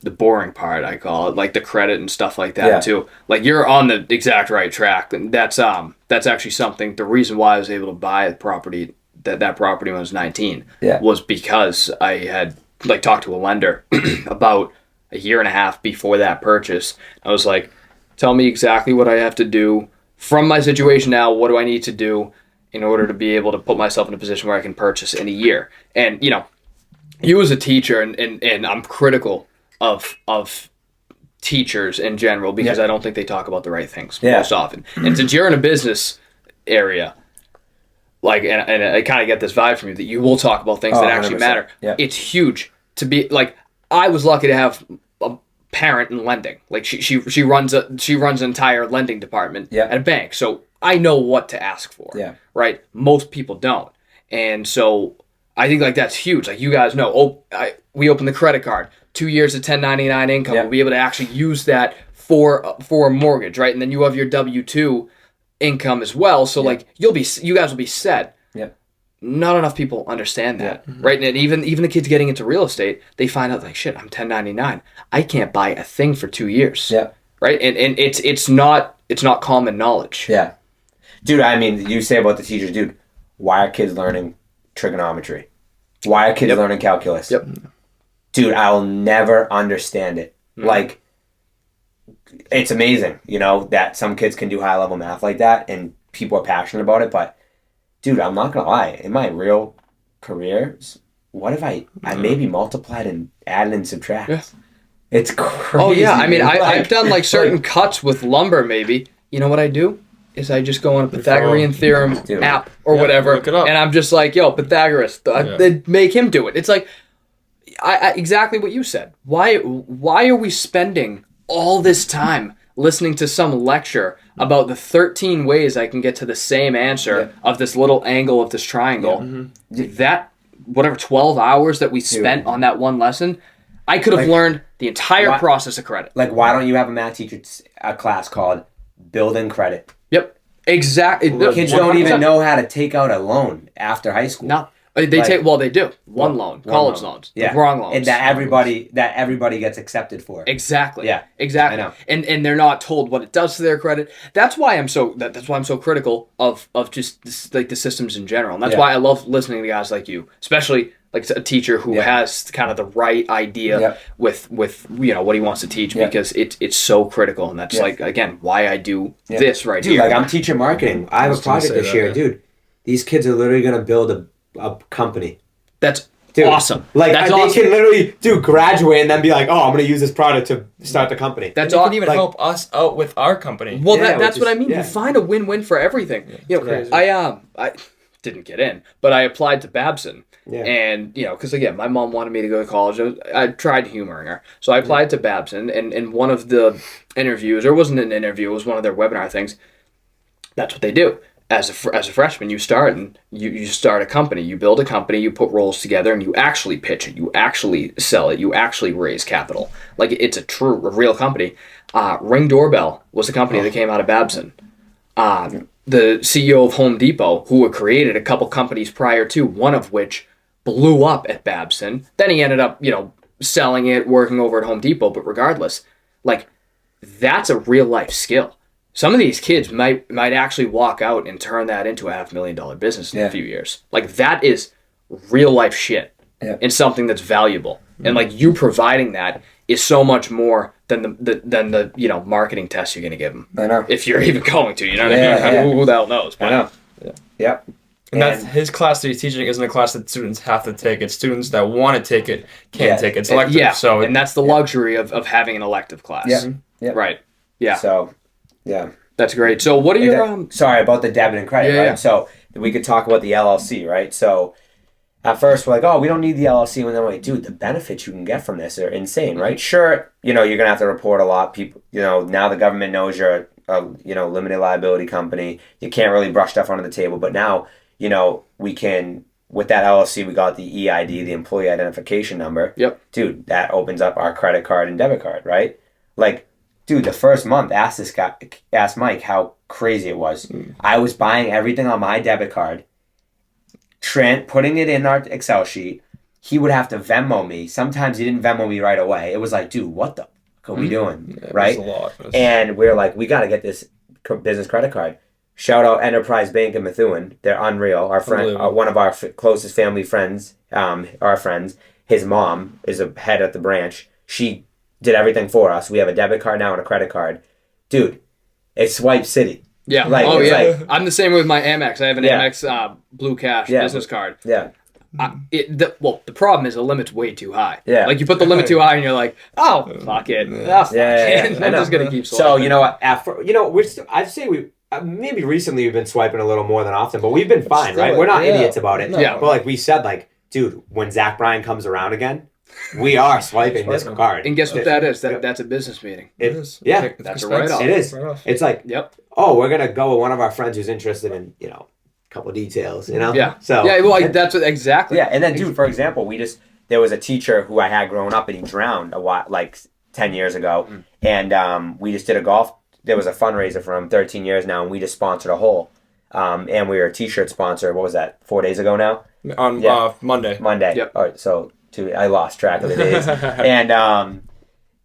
the boring part, I call it, like the credit and stuff like that too. Like you're on the exact right track, and that's actually something. The reason why I was able to buy the property, that property when I was 19, was because I had like talked to a lender about a year and a half before that purchase. I was like, tell me exactly what I have to do from my situation now. What do I need to do in order to be able to put myself in a position where I can purchase in a year? And you know, you as a teacher, and I'm critical of teachers in general because I don't think they talk about the right things most often. And since you're in a business area, like, and I kind of get this vibe from you that you will talk about things that actually 100%. Matter. Yeah. It's huge to be like. I was lucky to have a parent in lending. Like she runs an entire lending department at a bank, so I know what to ask for. Yeah. Right. Most people don't, and so I think like that's huge. Like you guys know. We open the credit card. 2 years of 1099 income. We'll be able to actually use that for a mortgage, right? And then you have your W-2 income as well. So like you guys will be set. Yeah. Not enough people understand that, right? And even the kids getting into real estate, they find out like, shit, I'm 1099. I can't buy a thing for 2 years. Yeah. Right? And it's not common knowledge. Yeah. Dude, I mean, you say about the teachers, dude, why are kids learning trigonometry? Why are kids learning calculus? Yep. Dude, I'll never understand it. Like, it's amazing, you know, that some kids can do high-level math like that, and people are passionate about it, but, dude, I'm not going to lie. In my real career, what if I maybe multiplied and added and subtract? Yeah. It's crazy. Oh, yeah. I mean, I've done, like, certain cuts with lumber, maybe. You know what I do? Is I just go on a Pythagorean theorem app or whatever, and I'm just like, yo, Pythagoras, they make him do it. It's like... I exactly what you said. Why are we spending all this time listening to some lecture about the 13 ways I can get to the same answer of this little angle of this triangle? That whatever 12 hours that we spent on that one lesson, I could have learned the entire process of credit. Like, why don't you have a math teacher class called Building Credit? Yep, exactly. Kids don't even know how to take out a loan after high school. No. They do loan, college loans, the wrong loans, and that everybody gets accepted for. Exactly. Yeah, exactly. I know. And they're not told what it does to their credit. That's why I'm so critical of just like the systems in general, and that's why I love listening to guys like you, especially like a teacher who has kind of the right idea with you know what he wants to teach because it's so critical, and that's like again why I do this right dude, here. Like I'm teaching marketing. I have a project this year, dude. These kids are literally gonna build a company. That's awesome. Like they can literally graduate and then be like, oh, I'm going to use this product to start the company. That's awesome. They can even help us out with our company. Well, that's what I mean. You find a win-win for everything. You know, I didn't get in, but I applied to Babson. Yeah. And, you know, because again, my mom wanted me to go to college. I tried humoring her. So I applied to Babson, and one of the interviews, or it wasn't an interview, it was one of their webinar things. That's what they do. as a freshman, you start and you start a company, you build a company, you put roles together, and you actually pitch it, you actually sell it, you actually raise capital. Like it's a real company. Ring Doorbell was a company that came out of Babson. The CEO of Home Depot, who had created a couple companies prior to, one of which blew up at Babson. Then he ended up, selling it, working over at Home Depot. But regardless, like that's a real life skill. Some of these kids might actually walk out and turn that into a $500,000 business in a few years. Like that is real life shit and something that's valuable. And like you providing that is so much more than the marketing test you're going to give them. I know. If you're even going to, you know what I mean? Who the hell knows? But, I know. Yeah. Yep. And that's his class that he's teaching isn't a class that students have to take. It's students that want to take it can take it. It's elective. Yeah. So and that's the luxury of having an elective class. Yeah. Right. Yeah. So, yeah. That's great. So what are your sorry about the debit and credit, right? Yeah. So we could talk about the LLC, right? So at first we're like, oh, we don't need the LLC, and then we're like, dude, the benefits you can get from this are insane, right? Sure, you're gonna have to report a lot. People, now the government knows you're a limited liability company. You can't really brush stuff under the table, but now we can. With that LLC, we got the EID, the employee identification number. Yep. Dude, that opens up our credit card and debit card, right? Like, dude, the first month, ask Mike how crazy it was. I was buying everything on my debit card, putting it in our Excel sheet. He would have to Venmo me. Sometimes he didn't Venmo me right away. It was like, dude, what the fuck are we doing? Right? It was a lot. And we're like, we got to get this business credit card. Shout out Enterprise Bank in Methuen. They're unreal. Our friend, one of our closest family friends, our friends, his mom is a head at the branch. She did everything for us. We have a debit card now and a credit card. Dude, it's Swipe City. Yeah. I'm the same with my Amex. I have an Amex Blue Cash business card. Yeah. The problem is the limit's way too high. Yeah. Like you put the limit too high and you're like, oh, fuck it. I'm just going to keep swiping. So, you know what? I'd say we... maybe recently we've been swiping a little more than often, but we've been fine, right? We're not idiots about it. No. Yeah. But like we said, like, dude, when Zach Bryan comes around again, we are swiping this card. And guess what that is? That's a business meeting. It is. Yeah. That's a write-off. It is. It's like, oh, we're going to go with one of our friends who's interested in, a couple details, Yeah. So yeah, well, that's what, exactly. Yeah, and then, dude, for example, there was a teacher who I had growing up and he drowned a while, like 10 years ago. And we just did there was a fundraiser for him 13 years now, and we just sponsored a hole. And we were a t-shirt sponsor. What was that? 4 days ago now? On Monday. Yep. All right, so I lost track of the days. And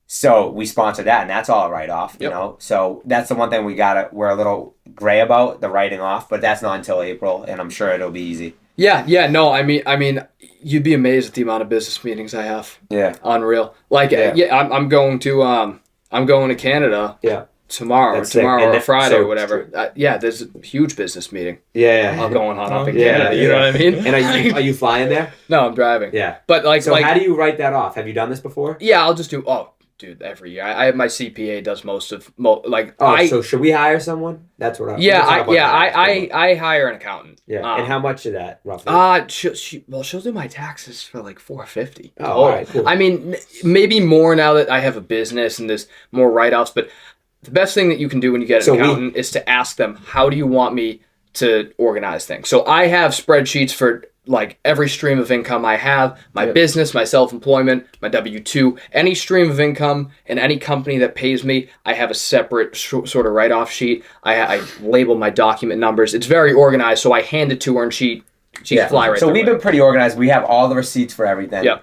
so we sponsored that, and that's all a write-off, So that's the one thing we're a little gray about, the writing off, but that's not until April, and I'm sure it'll be easy. Yeah, no, I mean, you'd be amazed at the amount of business meetings I have. Yeah. Unreal. Like, I'm going to Canada. Yeah. Tomorrow or Friday or whatever. There's a huge business meeting. Yeah. Going on up in Canada. You know what I mean? And are you flying there? No, I'm driving. Yeah. But how do you write that off? Have you done this before? Yeah, I'll just do. Oh, dude, every year I have my CPA does most of so should we hire someone? That's what I hire an accountant. Yeah. And how much is that roughly? She'll do my taxes for like $450. Oh, all right, cool. I mean, maybe more now that I have a business and there's more write-offs, but the best thing that you can do when you get an accountant is to ask them, how do you want me to organize things? So I have spreadsheets for like every stream of income I have, my business, my self-employment, my W-2, any stream of income and any company that pays me, I have a separate sort of write-off sheet. I label my document numbers. It's very organized, so I hand it to her and she fly right. So we've been pretty organized. We have all the receipts for everything. Yeah.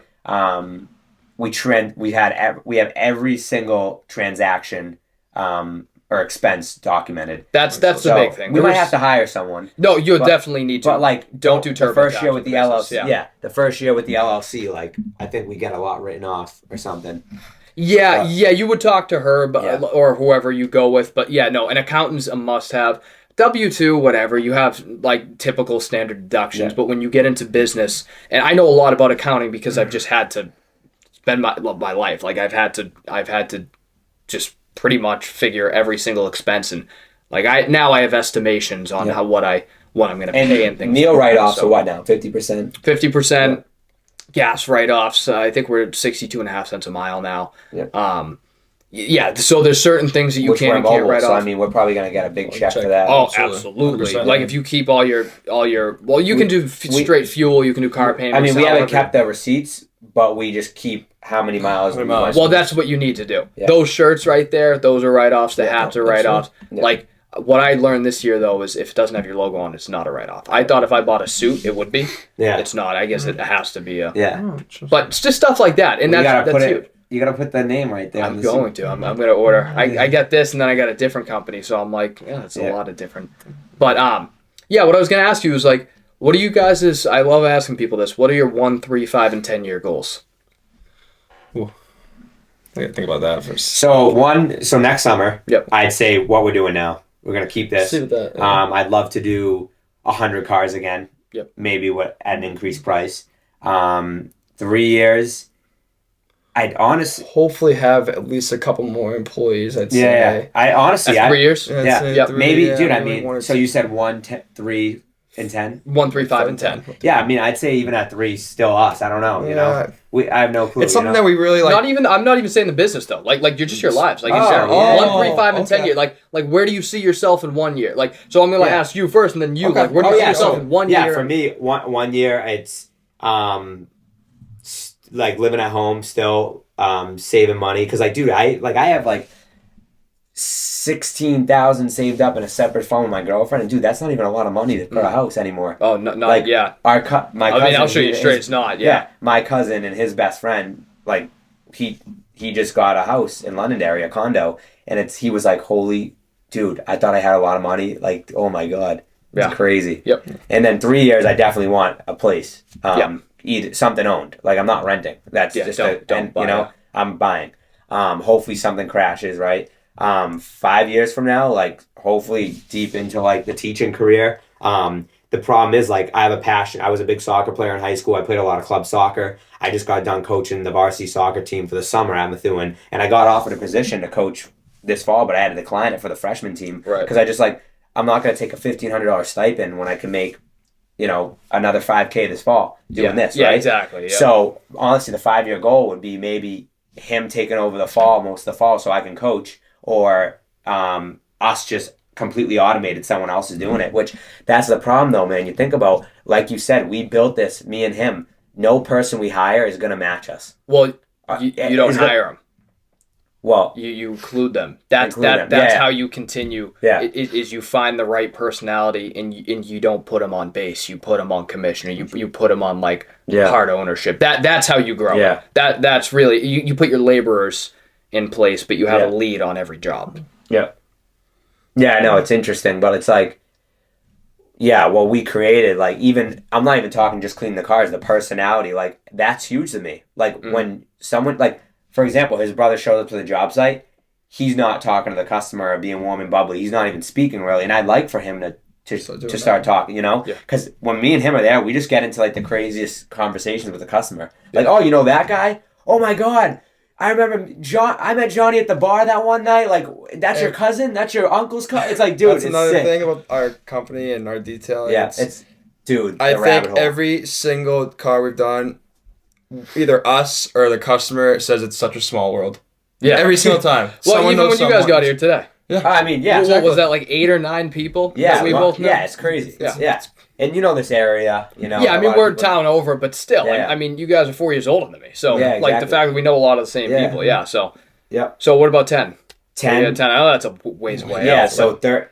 We have every single transaction or expense documented. That's the big thing. We might have to hire someone. No, you'll definitely need to. But like, don't do TurboTax. The first year with the LLC. Yeah. The first year with the LLC, like I think we get a lot written off or something. Yeah, you would talk to her, or whoever you go with. But an accountant's a must-have. W-2, whatever, you have like typical standard deductions. But when you get into business, and I know a lot about accounting because I've just had to spend my life. Like I've had to just pretty much figure every single expense, and like I have estimations on what I'm going to pay and things. Meal write-offs are what now? 50%. 50%. Gas write-offs. I think we're at 62.5 cents a mile now. Yeah. Yeah, so there's certain things that you which can we're and can't mobile, write so off. I mean, we're probably gonna get a big check check. for that. Oh, Absolutely. absolutely. 100%. Like if you keep all your well, you can do straight fuel. You can do car payments. I mean, we haven't however- kept the receipts, but we just keep how many miles. How many we miles? went. Well, that's what you need to do. Yeah. Those shirts right there, those are write-offs. The hats are write-offs. Yeah. Like what I learned this year though is if it doesn't have your logo on, it's not a write-off. I thought if I bought a suit, it would be. Yeah. It's not. I guess it has to be a. Yeah. Oh, interesting. But it's just stuff like that, and You gotta that's put huge. You gotta put the name right there. on I'm the going to. I'm going to order. I got this, and then I got a different company. So I'm like, yeah, it's a Yeah. lot of different. But yeah. What I was going to ask you was like, what are you guys'? I love asking people this. What are your 1, 3, 5, and 10-year goals? I gotta think about that first. So next summer, Yep. I'd say what we're doing now. We're gonna keep this. See what that- yeah. I'd love to do 100 cars again. Yep. Maybe at an increased price. 3 years. I'd honestly. Hopefully have at least a couple more employees. I'd say. Yeah. I honestly. That's 3 years. I'd Yeah. say Yep. 3, Maybe, yeah, dude. I maybe mean, one or so two. you said 1, 3, and 10. 1, 3, 5, and 10. Yeah, I mean, I'd say even at 3, still us. I don't know. You know, I have no clue. It's something that we really like. Not even. I'm not even saying the business though. Like you're just your lives. Like in Oh, general. yeah. 1, 3, 5, and 10 Okay. years. Like where do you see yourself in 1 year? Like so, I'm gonna Yeah. ask you first, and then you. Okay. Like where do you Oh, see yeah, yourself so- in 1 Yeah, year? for me, one year it's like living at home still, saving money because dude, I have like 16,000 saved up in a separate phone with my girlfriend, and dude, that's not even a lot of money for a house anymore. Oh, not Like, yeah. My cousin. I mean, I'll show you straight. It's not. Yeah. My cousin and his best friend, like he just got a house in Londonderry, a condo, and he was like, holy dude, I thought I had a lot of money. Like, oh my god, it's Yeah. crazy. Yep. And then 3 years, I definitely want a place. Yeah. Either something owned. Like I'm not renting. That's Yeah, just don't buy, you know, yeah. I'm buying. Hopefully something crashes, right? 5 years from now, like hopefully deep into like the teaching career. The problem is like I have a passion. I was a big soccer player in high school. I played a lot of club soccer. I just got done coaching the varsity soccer team for the summer at Methuen, and I got offered a position to coach this fall, but I had to decline it for the freshman team Right. because I just like I'm not going to take a $1,500 stipend when I can make, you know, another $5K this fall doing this, Yeah, right? exactly. Yeah. So honestly, the 5-year goal would be maybe him taking over the fall, most of the fall, so I can coach, or us just completely automated. Someone else is doing it. Which that's the problem, though, man. You think about, like you said, we built this, me and him. No person we hire is going to match us. well, you don't is it- hire them. Well, You include them. That's Include them. that's Yeah. how you continue. Yeah. Is you find the right personality and you don't put them on base. You put them on commissioner. You put them on like Yeah. part ownership. That's how you grow. Yeah. That's really you put your laborers in place, but you have Yeah. a lead on every job. yeah. Yeah, I know, it's interesting, but it's like, yeah, well, we created, like, even, I'm not even talking just cleaning the cars, the personality, like, that's huge to me. Like, when someone, like, for example, his brother shows up to the job site, he's not talking to the customer or being warm and bubbly. He's not even speaking, really. And I'd like for him to start talking, you know? Yeah. Because when me and him are there, we just get into, like, the craziest conversations with the customer. Like, oh, you know that guy? Oh, my God. I remember I met Johnny at the bar that one night. Like, that's your cousin? That's your uncle's cousin? It's like, dude, That's it's another sick. thing about our company and our detailing. Yeah, dude, I the rabbit think hole. every single car we've done, either us or the customer says it's such a small world. Yeah. Every single time. Well, Someone even knows when you guys someone. got here today. I mean, yeah. What was that, like 8 or 9 people? Yeah, that we well, both know? yeah, it's crazy. Yeah. Yeah. And you know this area, you know. Yeah, I a mean, lot of we're people- town over, but still, Yeah. I mean, you guys are 4 years older than me. So, Yeah, like, the exactly. fact that we know a lot of the same Yeah. people, yeah. So, Yep. so what about 10? 10. Yeah, 10. I know that's a ways away. Yeah, out, so but-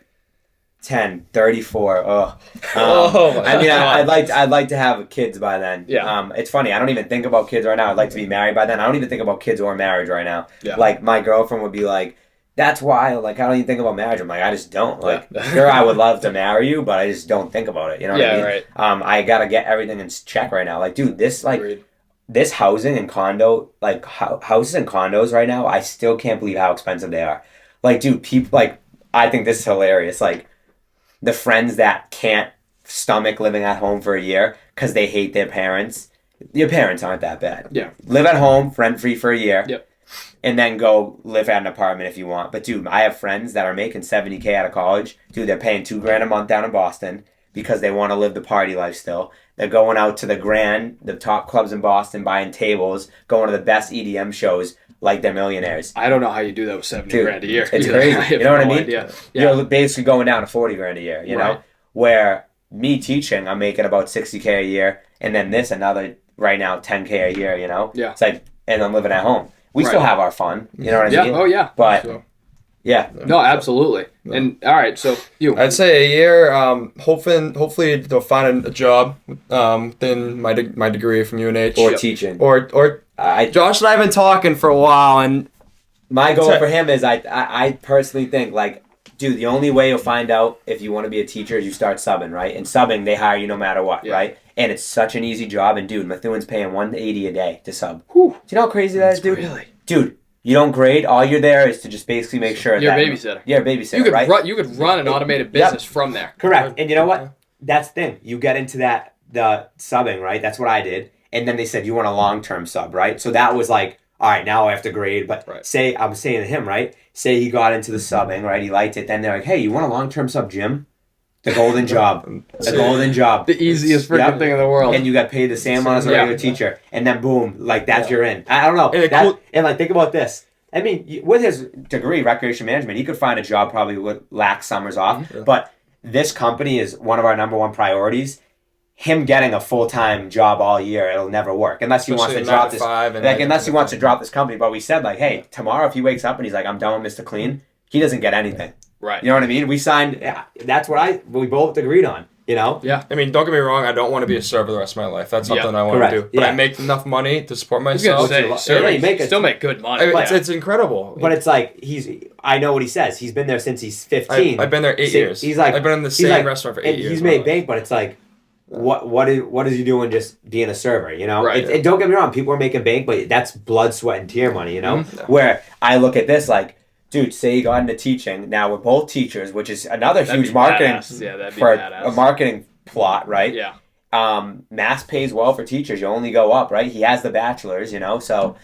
10, 34. Oh, Oh, my I mean, God. I'd like to have kids by then. Yeah. It's funny. I don't even think about kids right now. I'd like to be married by then. I don't even think about kids or marriage right now. Yeah. Like my girlfriend would be like, "That's why." Like, I don't even think about marriage. I'm like, I just don't. Like, Yeah. sure, I would love to marry you, but I just don't think about it. You know what I Yeah, mean? right. I gotta get everything in check right now. Like, dude, Agreed. this housing and condo, like houses and condos right now, I still can't believe how expensive they are. Like, dude, people, like, I think this is hilarious. Like, the friends that can't stomach living at home for a year because they hate their parents. Your parents aren't that bad. Yeah. Live at home, rent free for a year. Yep. And then go live at an apartment if you want. But dude, I have friends that are making $70K out of college. Dude, they're paying $2,000 a month down in Boston because they want to live the party life still. They're going out to the top clubs in Boston, buying tables, going to the best EDM shows like they're millionaires. I don't know how you do that with 70 Dude, grand a year. it's either. crazy. I have You know what I no mean? idea. Yeah. You're basically going down to 40 grand a year, you know? Right. Where me teaching, I'm making about 60K a year, and then this another right now 10K a year, you know? Yeah. It's like, and I'm living at home. We still have our fun, you know what I Yeah. mean? Oh yeah. But So, yeah, No, absolutely. And all right, so you. I'd say a year. Hopefully they'll find a job within my degree from UNH or teaching. or Josh and I have been talking for a while, and My goal for him is I personally think, like, dude, the only way you'll find out if you want to be a teacher is you start subbing, right? And subbing, they hire you no matter what, right? And it's such an easy job. And dude, Methuen's paying $180 a day to sub. Whew. Do you know how crazy that is, dude? Really? Dude, you don't grade. All you're there is to just basically make sure You're that a babysitter. You're a babysitter, You could right? you could run an automated business from there. Correct. And you know what? That's the thing. You get into the subbing, right? That's what I did. And then they said, you want a long-term sub, right? So that was like, all right, now I have to grade. But say, I'm saying to him, right? Say he got into the subbing, right? He liked it. Then they're like, hey, you want a long-term sub, Jim? The golden job. The golden job. The easiest freaking thing in the world. And you got paid the same amount as a regular teacher. And then boom, like that's you're in. I don't know. And And like, think about this. I mean, with his degree, recreation management, he could find a job probably with lax summers off. Yeah. But this company is one of our number one priorities. Him getting a full-time job all year, it'll never work unless he wants to drop this. Unless he wants to drop this company. But we said, like, hey, tomorrow if he wakes up and he's like, I'm done with Mr. Clean, he doesn't get anything. Right. You know what I mean? We signed. That's what we both agreed on. You know? Yeah. I mean, don't get me wrong. I don't want to be a server the rest of my life. That's something I want to do. But I make enough money to support myself. Still make good money. It's incredible. But it's like I know what he says. He's been there since he's 15. I've been there 8 years. He's like, I've been in the same restaurant for 8 years. He's made bank, but it's like, what is he doing just being a server? You know? Right. And don't get me wrong, people are making bank, but that's blood, sweat, and tear money. You know? Mm-hmm. Where I look at this like, dude, say you got into teaching. Now we're both teachers, which is another huge marketing a marketing plot, right? Yeah. Mass pays well for teachers. You only go up, right? He has the bachelor's, you know, so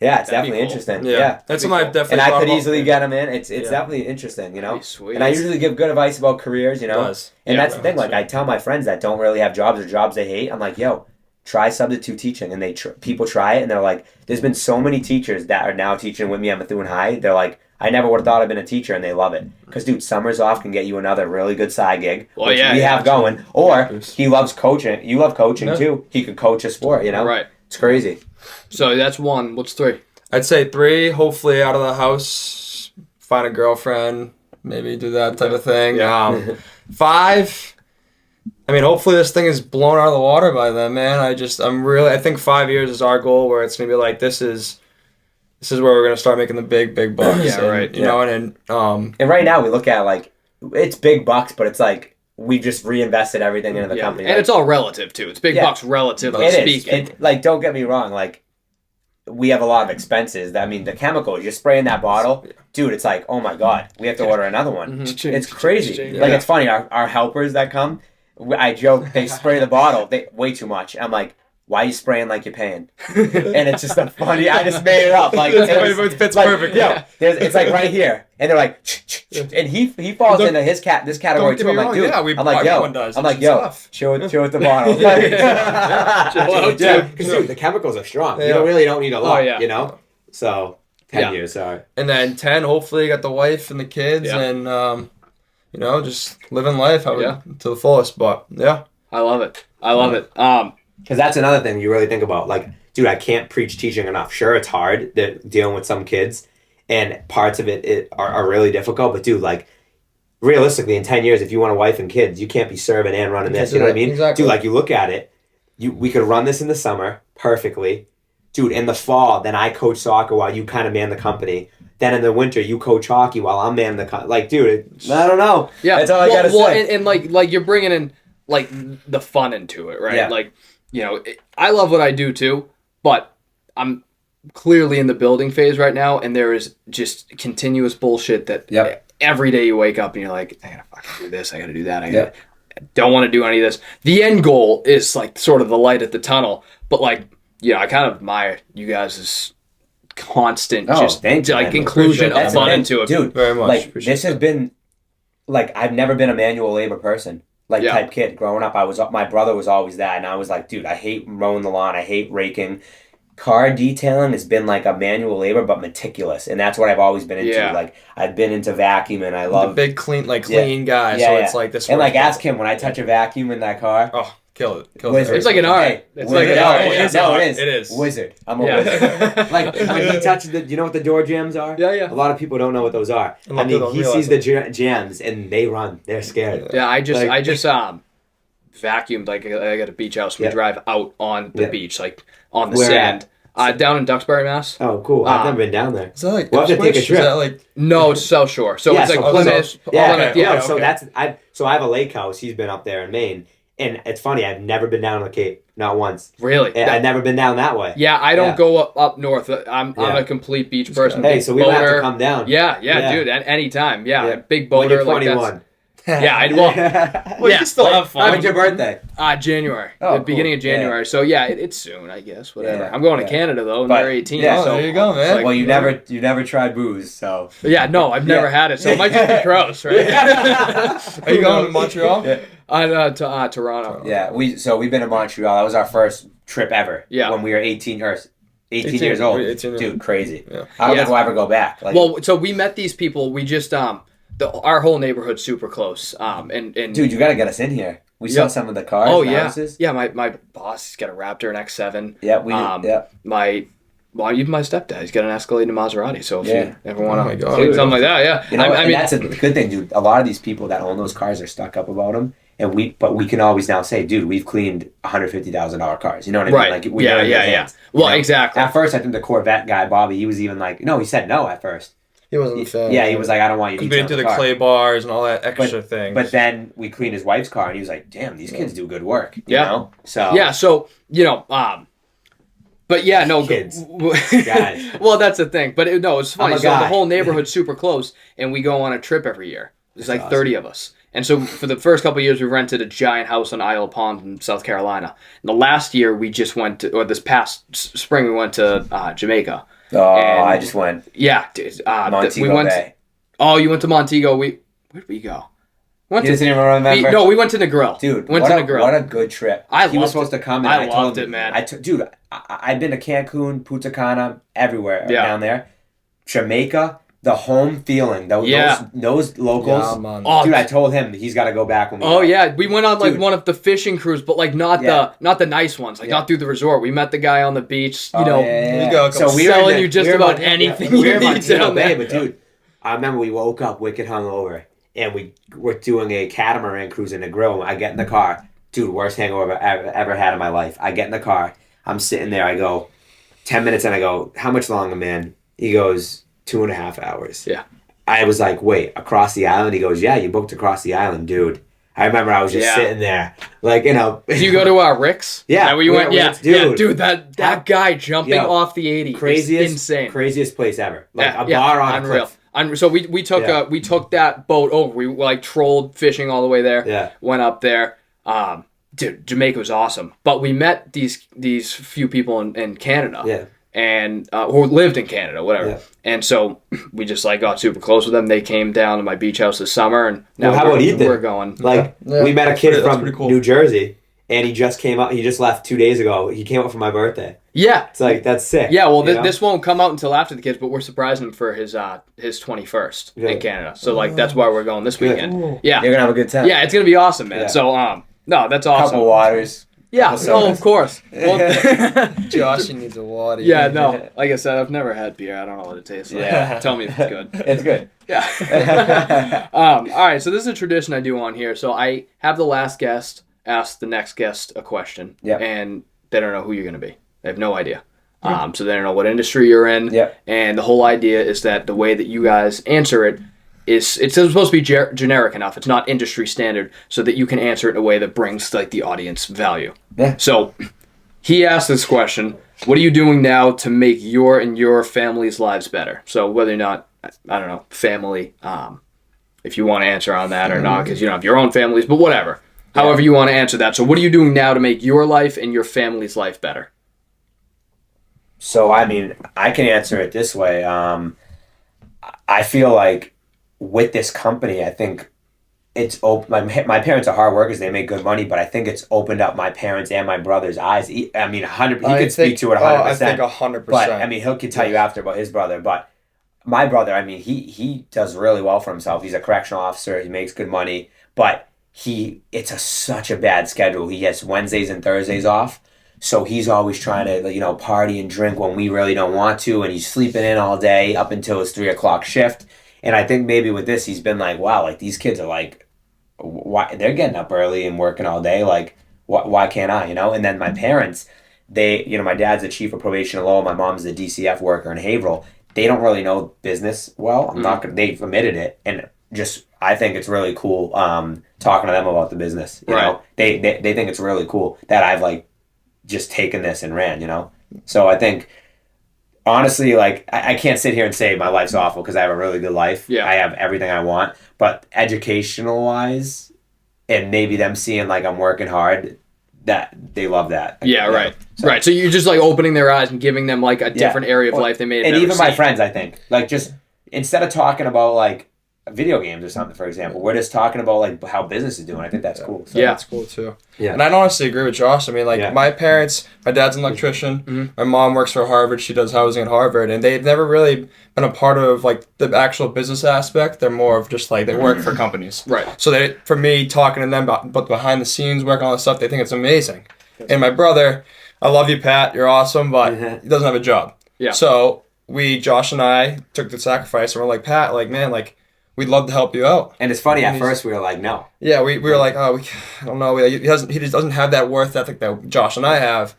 yeah, it's definitely interesting. Yeah. That's what I've definitely. And I could easily get him in. It's definitely interesting, you know. Sweet. And I usually give good advice about careers, you know. And that's the thing. Like I tell my friends that don't really have jobs or jobs they hate. I'm like, yo, try substitute teaching, and people try it, and they're like, there's been so many teachers that are now teaching with me at Methuen High. They're like, I never would have thought I'd been a teacher, and they love it. Because, dude, summers off can get you another really good side gig, which we have going. Or he loves coaching. You love coaching, too. He could coach a sport, you know? Right. It's crazy. So that's one. What's three? I'd say 3, hopefully out of the house, find a girlfriend, maybe do that type of thing. 5, I mean, hopefully this thing is blown out of the water by then, man. I think 5 years is our goal, where it's going to be like, this is where we're gonna start making the big bucks. Yeah, right. You know, and right now we look at like it's big bucks, but it's like we just reinvested everything into the company, and it's all relative too. It's big bucks relatively speaking. Like, don't get me wrong, like we have a lot of expenses. I mean, the chemicals you're spraying that bottle, dude. It's like, oh my god, we have to order another one. It's crazy. Like it's funny. Our helpers that come, I joke, they spray the bottle way too much. I'm like, why are you spraying like you're paying? And it's just a funny. I just made it up. Like it fits like, perfect. Yeah, it's like right here, and they're like, and he falls into this category too. I'm like, dude. I'm like, yo. Chill with the bottle. Because dude, the chemicals are strong. You don't need a lot. You know. So 10 years, sorry. And then 10, hopefully, you got the wife and the kids, and you know, just living life to the fullest. But I love it. Because that's another thing you really think about. Like, dude, I can't preach teaching enough. Sure, it's hard dealing with some kids, and parts of it are really difficult. But, dude, like, realistically, in 10 years, if you want a wife and kids, you can't be serving and running this. You know what I mean? Exactly. Dude, like, you look at it, we could run this in the summer perfectly. Dude, in the fall, then I coach soccer while you kind of man the company. Then in the winter, you coach hockey while I'm manning the company. Like, dude, I don't know. Yeah. That's all I got to say. And like you're bringing in, like, the fun into it, right? Yeah. Like, you know, I love what I do too, but I'm clearly in the building phase right now, and there is just continuous bullshit that every day you wake up and you're like, I gotta fucking do this, I gotta do that, I don't want to do any of this. The end goal is like sort of the light at the tunnel, but like, yeah, I kind of admire you guys' constant inclusion of fun into it, dude. Very much. Like this has been, like I've never been a manual labor person. Type kid growing up, my brother was always that, and I was like, dude, I hate mowing the lawn, I hate raking, car detailing has been like a manual labor, but meticulous, and that's what I've always been into. Yeah. Like I've been into vacuum, and I The love big clean guy. Yeah, So yeah. it's like this. and like works. ask him when I touch a vacuum in that car. Oh, kill it. Wizard. It's like an art. Hey, It's wizard. like an art. No, It is no, art. it is. It is. Wizard. I'm a Yeah. wizard. Like when he touches you know what the door jams are? Yeah, yeah. A lot of people don't know what those are. A lot I of mean, people he don't sees the realize jams and they run. They're scared. Yeah, I just Like- vacuumed. Like I got a beach house. We Yeah. drive out on the Yeah. beach, like on the Where sand. Down in Duxbury, Mass. Oh, cool. I've never been down there. Is that like We'll have to take a Ipswich? trip. Is that like No, it's South Shore. So Yeah, it's like so- Plymouth. Yeah, Plymouth, okay. yeah. So okay. that's I have a lake house. He's been up there in Maine, and it's funny. I've never been down the Cape, not once. Really? And I've never been down that way. Yeah, I don't Yeah. go up north. I'm Yeah. a complete beach person. Hey, Big so we might have to boater. come down. Yeah, Yeah. dude. Anytime. Yeah, Yeah. big When boater. you're like that's. 21. Yeah, I well, well, you Yeah. can still have fun. When's your birthday? January. Oh, the beginning cool. of January. So yeah, it's soon, I guess. Whatever. Yeah. I'm going to Yeah. Canada though, and But- they're 18. yeah, Oh, so there you go, man. like- Well, you never tried booze, so. Yeah, no, I've never Yeah. had it, so it might just be gross, right? Are you going to Montreal? Yeah. To Toronto. Yeah, we've been to Montreal. That was our first trip ever. Yeah. When we were 18 18 years old. 18, yeah. Dude, crazy. Yeah. I don't Yeah. think we'll ever go back. Like, Well, so we met these people. We just our whole neighborhood's super close. And dude, you gotta get us in here. We saw Yeah. some of the cars. oh and yeah, houses. yeah. My boss, he's got a Raptor, an X7. Yeah, we Yeah. Even my stepdad, he's got an Escalade and a Maserati. So if Yeah. you ever want Oh my to God. see something like that, yeah. You know, I and mean, that's a good thing, dude. A lot of these people that own those cars are stuck up about them, but we can always now say, dude, we've cleaned $150,000 cars. You know what I mean? right? Like, we Yeah, are in good yeah, yeah. hands, Well, you know? exactly. At first, I think the Corvette guy, Bobby, he was even like, no, he said no at first. He wasn't a fan. Yeah, he was like, I don't want you to Because we detailing did the car. clay bars and all that extra thing. But then we cleaned his wife's car, and he was like, damn, these kids do good work. You Yeah. know? So Yeah, so but yeah, no. Kids. Guys. Well, that's the thing. But it's funny. I'm a So the guy. whole neighborhood's super close, and we go on a trip every year. There's like That's 30 of us. And so for the first couple of years, we rented a giant house on Isle of Palms in South Carolina. And the last year, we just went to, or this past spring, we went to Jamaica. Oh, And- I just went Yeah, dude. Montego we went. Bay. Oh, you went to Montego. Where'd we go? We went You didn't even remember? no, we went to Negril. Dude, went what to a, Negril. what a good trip. I he was loved supposed it. to come, and I I, told loved him, it, man. Dude, I've been to Cancun, Punta Cana, everywhere Yeah. down there. Jamaica, the home feeling, Yeah. those locals. yeah, man. Oh, Dude, I told him he's got to go back when we Oh go. yeah, we went on like Dude. one of the fishing cruises, but like not Yeah. the nice ones, like Yeah. not through the resort. We met the guy on the beach, you Oh, know. yeah, yeah, There you yeah. go. So we Selling were in you just we were in about Montego- anything we you were in need Montego down Bay, there. but dude, I remember we woke up wicked hungover, and we were doing a catamaran cruise in the grill. I get in the car, dude, worst hangover I've ever had in my life. I get in the car, I'm sitting there, I go, 10 minutes, and I go, how much longer, man? He goes, 2.5 hours. Yeah. I was like, wait, across the island? He goes, yeah, you booked across the island, dude. I remember I was just Yeah. sitting there, like, you know. Did you go to Rick's? Yeah, Is that where you we went? went- Yeah, dude. yeah, dude. That guy jumping Yo, off the 80, craziest, insane. craziest place ever. Like Yeah, a bar on unreal. a cliff. So we took Yeah. we took that boat over. We like trolled fishing all the way there. Yeah. Went up there. Dude, Jamaica was awesome. But we met these few people in Canada. Yeah. And who lived in Canada, whatever. Yeah. And so we just like got super close with them. They came down to my beach house this summer, and now Well, how about Ethan? we're going. Like, Yeah. we met a That's kid pretty- that's from pretty cool. New Jersey, and he just came up. He just left 2 days ago. He came up for my birthday. Yeah, It's like, that's sick. yeah. Well, you know? this won't come out until after the kids, but we're surprising him for his 21st in Good. Canada. So like that's why we're going this Good. weekend. Ooh. Yeah, You're going to have a good time. yeah. It's gonna be awesome, man. Yeah. So no, that's awesome. Couple waters. Yeah. couple Oh, sodas. of course. Well, Josh, he needs a water. yeah. No. Like I said, I've never had beer. I don't know what it tastes like. Yeah. Tell me if it's good. It's good. Yeah. All right. So this is a tradition I do on here. So I have the last guest ask the next guest a question. Yeah. And they don't know who you're going to be. They have no idea. So they don't know what industry you're in. Yeah. And the whole idea is that the way that you guys answer it is it's supposed to be generic enough. It's not industry standard, so that you can answer it in a way that brings like the audience value. Yeah. So he asked this question: what are you doing now to make your and your family's lives better? So whether or not, I don't know, family, if you want to answer on that or not, because you don't have your own families, but whatever. However you want to answer that. So what are you doing now to make your life and your family's life better? So, I mean, I can answer it this way. I feel like with this company, I think it's open. My parents are hard workers. They make good money, but I think it's opened up my parents and my brother's eyes. I mean, 100. He could speak to it 100%. I think 100%. But I mean, he could tell you after about his brother. But my brother, I mean, he does really well for himself. He's a correctional officer. He makes good money, but such a bad schedule. He has Wednesdays and Thursdays off. So he's always trying to, party and drink when we really don't want to, and he's sleeping in all day up until his 3:00 shift. And I think maybe with this, he's been like, wow, like these kids are like, why they're getting up early and working all day. Like, why can't I? And then my parents, my dad's the chief of probation and law. My mom's the DCF worker in Haverhill. They don't really know business well. They've omitted it, and I think it's really cool talking to them about the business. You know, they think it's really cool that I've like just taken this and ran. So I think honestly, like I can't sit here and say my life's awful because I have a really good life. Yeah. I have everything I want, but educational wise, and maybe them seeing like I'm working hard, that they love that. Yeah, right. Right. So you're just like opening their eyes and giving them like a different area of life they may have and never even my seen. friends, I think, like just instead of talking about like video games or something, for example, we're just talking about like how business is doing. I think that's cool. So that's cool too. Yeah. And I'd honestly agree with Josh. I mean, like my parents, my dad's an electrician. Mm-hmm. My mom works for Harvard. She does housing at Harvard, and they've never really been a part of like the actual business aspect. They're more of just like they work for companies. Right. So for me talking to them about behind the scenes work, all this stuff, they think it's amazing. And my brother, I love you, Pat. You're awesome, but he doesn't have a job. Yeah. So Josh and I took the sacrifice, and we're like, Pat, like man, like. We'd love to help you out. And it's funny, at first we were like, no. Yeah, we were like, I don't know. He just doesn't have that worth ethic that Josh and I have.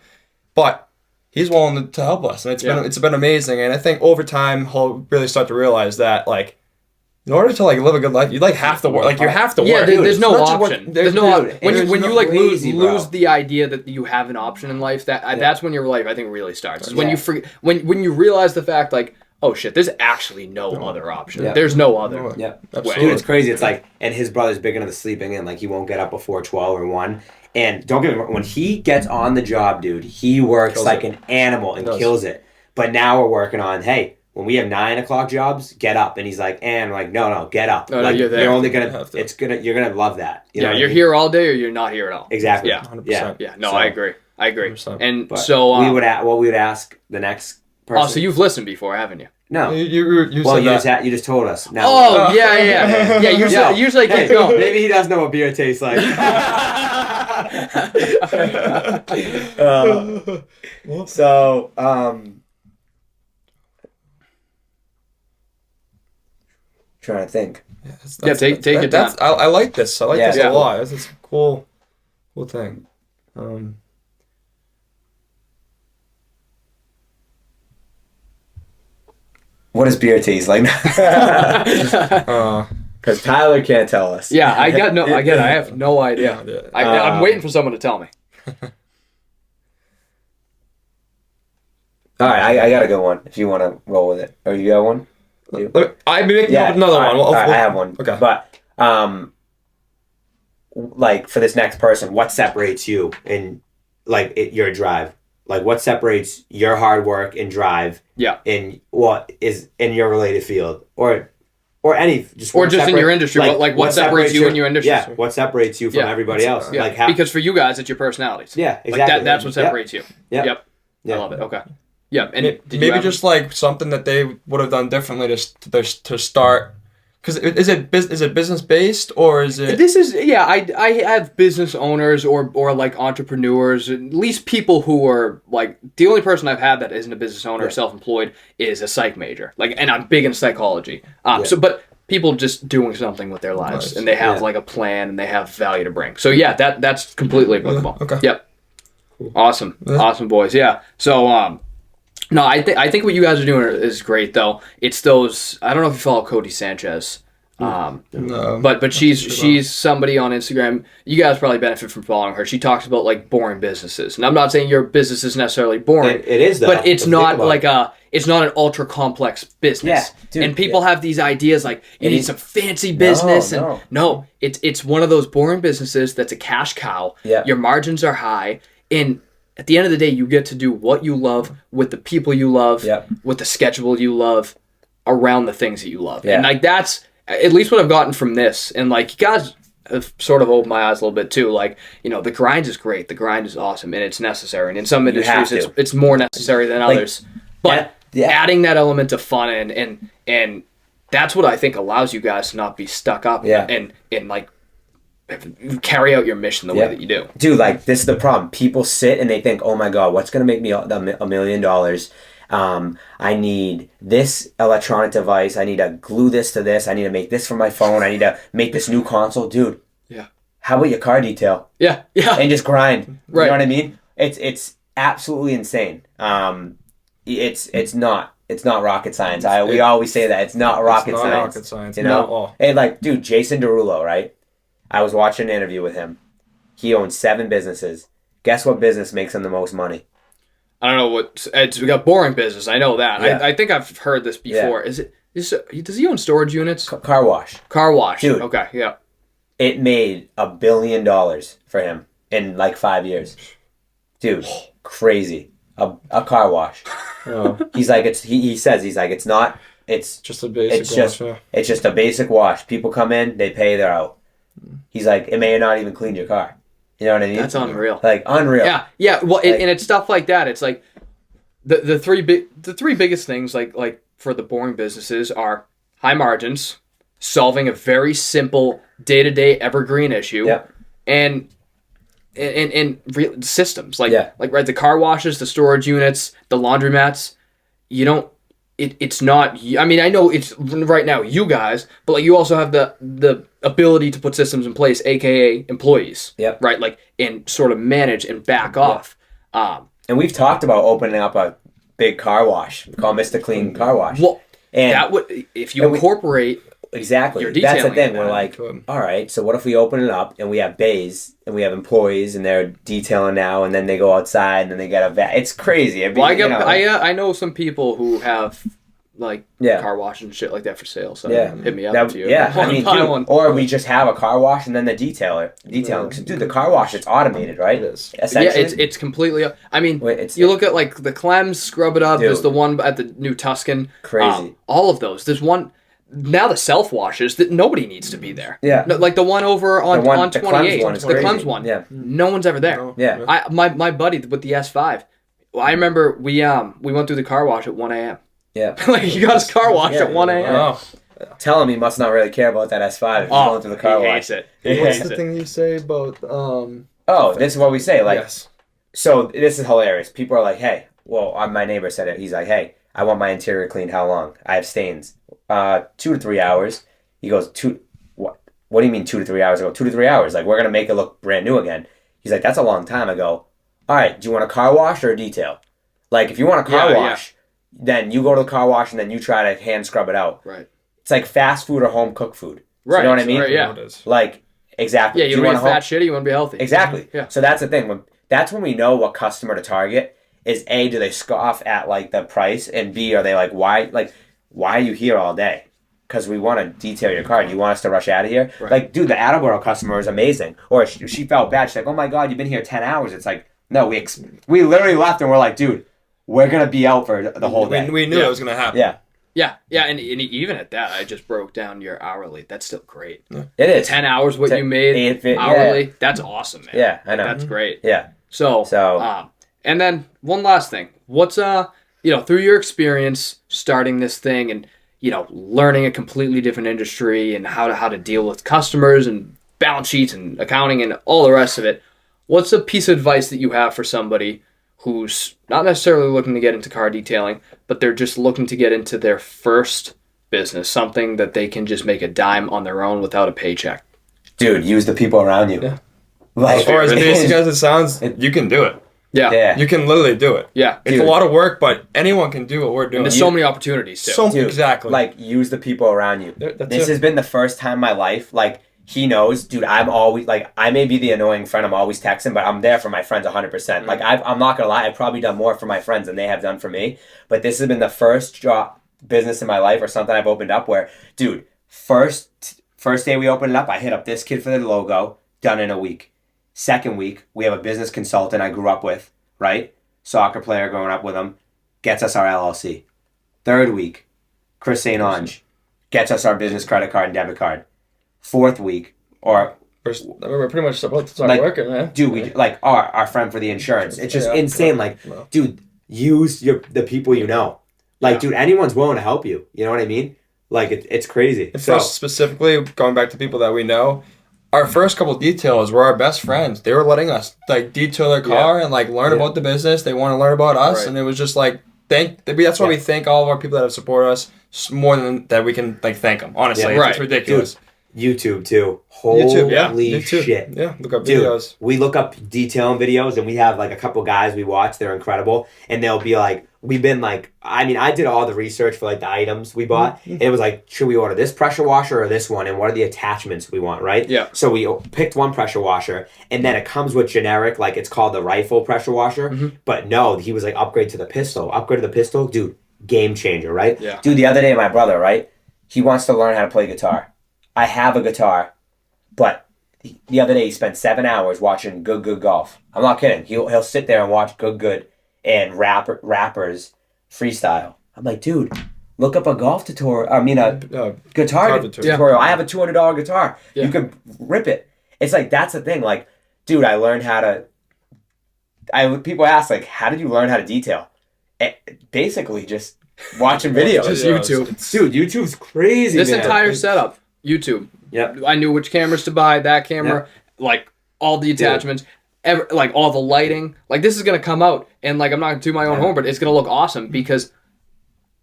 But he's willing to help us. And it's been amazing. And I think over time, he'll really start to realize that, like, in order to, like, live a good life, you, like, have to work. Like, you have to work. Yeah, there's no Not just option. work. There's no option. When you like crazy, lose the idea that you have an option in life, that's when your life, I think, really starts. Is when you when you realize the fact, like, oh shit, there's actually no other option. Yeah. There's no other. Yeah. Absolutely. Dude, it's crazy. It's like, and his brother's big into the sleeping in. Like, he won't get up before 12 or 1. And don't get me wrong, when he gets on the job, dude, he works like an animal and kills it. But now we're working on, hey, when we have 9 o'clock jobs, get up. And he's like, and we're like, no, get up. Oh, like, you're only gonna, you're gonna love that. You know you're what here all day or you're not here at all. Exactly. Yeah. 100%. Yeah. No, So- I agree. 100%. And But so we would ask the next person. oh, so you've listened before, haven't you? No. You Well, said that. you just told us. Now Oh, yeah. Usually hey, keep going. maybe he doesn't know what beer tastes like. So, trying to think. Take your time. I like this. I like this Yeah. a lot. It's a cool thing. What does beer taste like? Because Tyler can't tell us. Yeah, I have no idea. Yeah. I'm waiting for someone to tell me. All right, I got a good one. If you want to roll with it, or you got one? I'd be making up another one. All right, I have one. Okay. But like for this next person, what separates you in like your drive? Like what separates your hard work and drive? Yeah. In what is in your related field, or any just Or just in your industry, what separates you in your industry? Yeah, what separates you from everybody else? Yeah. Like because for you guys, it's your personalities. Yeah, exactly. Like that's what separates you. Yep. I love it. Okay. Yeah, and maybe just like something that they would have done differently to start. Because is it business based or is it? This is I have business owners or like entrepreneurs, at least people who are like the only person I've had that isn't a business owner or self-employed is a psych major. Like, and I'm big in psychology. So, but people just doing something with their lives and they have like a plan and they have value to bring. So yeah, that's completely applicable. Okay. Yep. Cool. Awesome, boys. Yeah. So no, I think what you guys are doing is great though. It's those, I don't know if you follow Cody Sanchez. No, but she's somebody on Instagram. You guys probably benefit from following her. She talks about like boring businesses, and I'm not saying your business is necessarily boring. It is, though. But it's not like it's not an ultra complex business. Yeah, dude, and people have these ideas like you need some fancy business, no, it's one of those boring businesses that's a cash cow. Yeah. Your margins are high, and at the end of the day, you get to do what you love with the people you love, with the schedule you love, around the things that you love, and like that's. At least what I've gotten from this, and like you guys have sort of opened my eyes a little bit too. Like, the grind is great, the grind is awesome, and it's necessary. And in some industries, it's more necessary than others. But adding that element of fun and that's what I think allows you guys to not be stuck up and like carry out your mission the way that you do. Dude, like, this is the problem. People sit and they think, oh my God, what's going to make me $1 million? I need this electronic device. I need to glue this to this. I need to make this for my phone. I need to make this new console. Dude, how about your car detail? Yeah. And just grind. Right. You know what I mean? It's absolutely insane. It's not rocket science. We always say that. It's not rocket science. You know? And like, dude, Jason Derulo, right? I was watching an interview with him. He owns 7 businesses. Guess what business makes him the most money? I don't know we got boring business. I know that. Yeah. I think I've heard this before. Yeah. Does he own storage units? Car wash. Car wash. Dude. Okay, yeah. It made $1 billion for him in like 5 years. Dude, crazy. A car wash. Oh. He's like, he says, it's just a basic wash. It's just a basic wash. People come in, they pay, they're out. He's like, it may have not even cleaned your car. You know what I mean? That's unreal. Like, unreal. Yeah. Well, and it's stuff like that. It's like the three biggest things like for the boring businesses are high margins, solving a very simple day-to-day evergreen issue, and real systems like right, the car washes, the storage units, the laundromats. You don't. It's not. I mean, I know it's right now you guys, but like you also have the ability to put systems in place, aka employees. Yep. Right. Like and sort of manage and back off. And we've talked about opening up a big car wash called Mistah Clean Car Wash. Well, and that would if you incorporate. Exactly. That's the thing. We're like, all right, so what if we open it up and we have bays and we have employees and they're detailing now and then they go outside and then they get a vat. It's crazy. I know some people who have like car wash and shit like that for sale. So hit me up if you or we just have a car wash and then the detailing. Dude, the car wash, it's automated, right? It is. Essentially. Yeah, it's completely. I mean, you look at like the Clems, Scrub It Up. Dude, there's the one at the New Tuscan. Crazy. All of those. There's one. Now the self washes that nobody needs to be there. Yeah. No, like the one over on 28. The Clems one. Yeah. No one's ever there. No. Yeah. My buddy with the S5. Well, I remember we went through the car wash at 1 a.m. Yeah. Like he got his car washed at 1 a.m. Oh. Tell him he must not really care about that S5 if he's going through the car wash. What's the thing you say about this is what we say. Like, so this is hilarious. People are like, hey, well, my neighbor said it. He's like, hey, I want my interior cleaned. How long? I have stains. 2 to 3 hours. He goes, what do you mean 2 to 3 hours? I go, 2 to 3 hours. Like, we're going to make it look brand new again. He's like, that's a long time. I go, all right, do you want a car wash or a detail? Like, if you want a car wash, then you go to the car wash and then you try to hand scrub it out. Right. It's like fast food or home cooked food. Right. You know what I mean? Right, yeah. Like, exactly. Yeah, you don't want fat shit, you want to be healthy. Exactly. Yeah. So that's the thing. That's when we know what customer to target is A, do they scoff at like the price, and B, are they like, why are you here all day? Because we want to detail your car. Do you want us to rush out of here? Right. Like, dude, the Attleboro customer is amazing. Or she felt bad. She's like, oh my God, you've been here 10 hours. It's like, no, we literally left and we're like, dude, we're going to be out for the whole day. We knew it was going to happen. Yeah. Yeah, and even at that, I just broke down your hourly. That's still great. Yeah. It is. 10 hours what you made hourly. That's awesome, man. Yeah, I know. That's great. Yeah. So and then one last thing. What's through your experience starting this thing and learning a completely different industry and how to deal with customers and balance sheets and accounting and all the rest of it, what's a piece of advice that you have for somebody who's not necessarily looking to get into car detailing, but they're just looking to get into their first business, something that they can just make a dime on their own without a paycheck? Dude, use the people around you. Yeah. Like, or as basic as it sounds, you can do it. Yeah. You can literally do it. Yeah. It's a lot of work, but anyone can do what we're doing. And there's so many opportunities, too. Dude, exactly. Like, use the people around you. This has been the first time in my life, like, he knows, dude, I'm always, like, I may be the annoying friend, I'm always texting, but I'm there for my friends 100%. Mm-hmm. Like, I'm not going to lie, I've probably done more for my friends than they have done for me, but this has been the first business in my life or something I've opened up where, dude, first day we opened it up, I hit up this kid for the logo, done in a week. Second week, we have a business consultant I grew up with, right? Soccer player growing up with him, gets us our LLC. Third week, Chris St. Ange gets us our business credit card and debit card. Fourth week, or we're pretty much about to start Like, working, man. Dude, we like our friend for the insurance. It's just Yeah. insane. Like, No. dude, use the people you know. Like, dude, anyone's willing to help you. You know what I mean? Like, it's crazy. And for us specifically, going back to people that we know, our first couple details were our best friends. They were letting us like detail their car and like learn about the business. They want to learn about us, and it was just like that's why we thank all of our people that have supported us more than that we can like thank them. Honestly, it's ridiculous. Dude, YouTube too. Holy shit. Yeah, look up Dude, videos. we look up detailing videos, and we have like a couple guys we watch. They're incredible, and they'll be like, we've been like, I mean, I did all the research for like the items we bought, and it was like, should we order this pressure washer or this one, and what are the attachments we want, right? Yeah. So we picked one pressure washer, and then it comes with generic, like it's called the rifle pressure washer, but no, he was like, upgrade to the pistol, dude, game changer, right? Yeah. Dude, the other day, my brother, right, he wants to learn how to play guitar. I have a guitar, but the other day he spent 7 hours watching Good Golf. I'm not kidding. He'll sit there and watch Good and rappers freestyle. I'm like, dude, look up a golf tutorial. I mean, a guitar tutorial. I have a $200 guitar. Yeah. You could rip it. It's like, that's the thing. Like, dude, I learned how to. People ask like, how did you learn how to detail? Basically, just watching videos. Just YouTube. Dude, YouTube's crazy. This man. entire setup, YouTube. Yep. I knew which cameras to buy, that camera, like all the attachments, like all the lighting. Like this is gonna come out, and like I'm not gonna do my own homework, but it's gonna look awesome because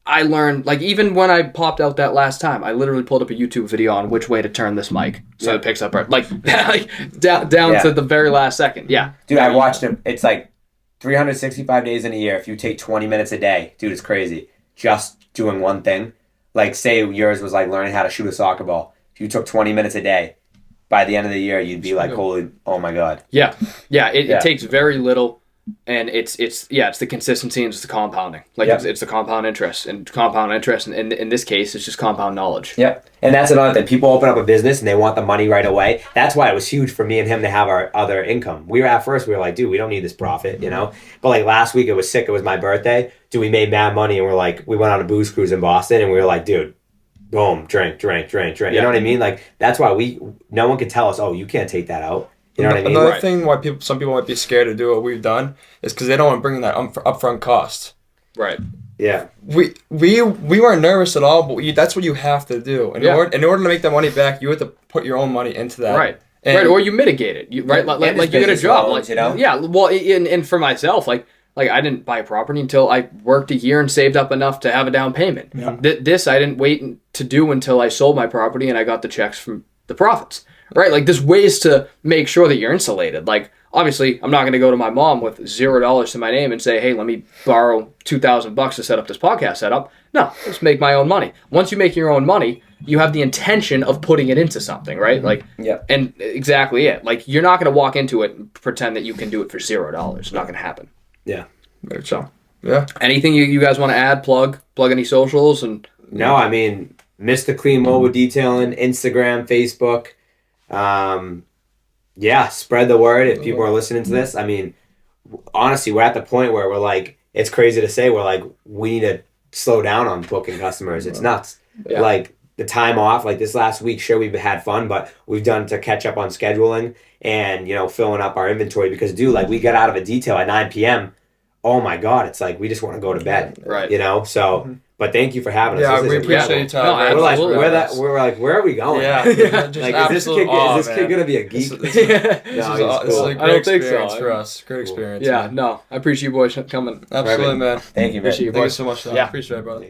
I learned. Like even when I popped out that last time, I literally pulled up a YouTube video on which way to turn this mic so it picks up like down to the very last second. Yeah, dude, I watched it. It's like 365 days in a year. If you take 20 minutes a day, dude, it's crazy. Just doing one thing. Like say yours was like learning how to shoot a soccer ball. If you took 20 minutes a day, by the end of the year, you'd be like, holy, oh my God. Yeah. It takes very little, and it's the consistency and it's the compounding. Like it's the compound interest, and in this case, it's just compound knowledge. Yep. And that's another thing. People open up a business and they want the money right away. That's why it was huge for me and him to have our other income. We were like, dude, we don't need this profit, you know? But like last week, it was sick. It was my birthday. Dude, we made mad money, and we went on a booze cruise in Boston, and we were like, dude, boom, drink. You know what I mean? Like, that's why no one can tell us, oh, you can't take that out. You know what I mean? Another thing why some people might be scared to do what we've done is because they don't want to bring in that upfront cost. Right. Yeah. We weren't nervous at all, but that's what you have to do. In order to make that money back, you have to put your own money into that. Right. Or you mitigate it. Like you get a job. Loans, you know? Yeah. Well, and for myself, like I didn't buy a property until I worked a year and saved up enough to have a down payment. Yeah. This I didn't wait to do until I sold my property and I got the checks from the profits. Right? Like there's ways to make sure that you're insulated. Like obviously I'm not going to go to my mom with $0 to my name and say, hey, let me borrow $2,000 to set up this podcast setup. No, just make my own money. Once you make your own money, you have the intention of putting it into something, right? Like, and exactly it. Like you're not going to walk into it and pretend that you can do it for $0. It's not going to happen. Yeah. So, yeah. Anything you guys want to add? Plug any socials and. No, I mean, Mistah Clean Mobile Detailing, Instagram, Facebook. Spread the word if people are listening to this. I mean, honestly, we're at the point where we're like, it's crazy to say, we're like, we need to slow down on booking customers. It's nuts. Yeah. Like the time off, like this last week, sure, we've had fun, but we've done to catch up on scheduling and, filling up our inventory because, dude, like we got out of a detail at 9 p.m. Oh my God, it's like we just want to go to bed. Right. So, but thank you for having us. Yeah, we appreciate your time. We're like, where are we going? Yeah. Like, is this kid gonna be a geek? This is a great experience for us. Great experience. Yeah, no, I appreciate you boys coming. Absolutely, man. Thank you, man. Thank you so much. Yeah. Appreciate it, brother.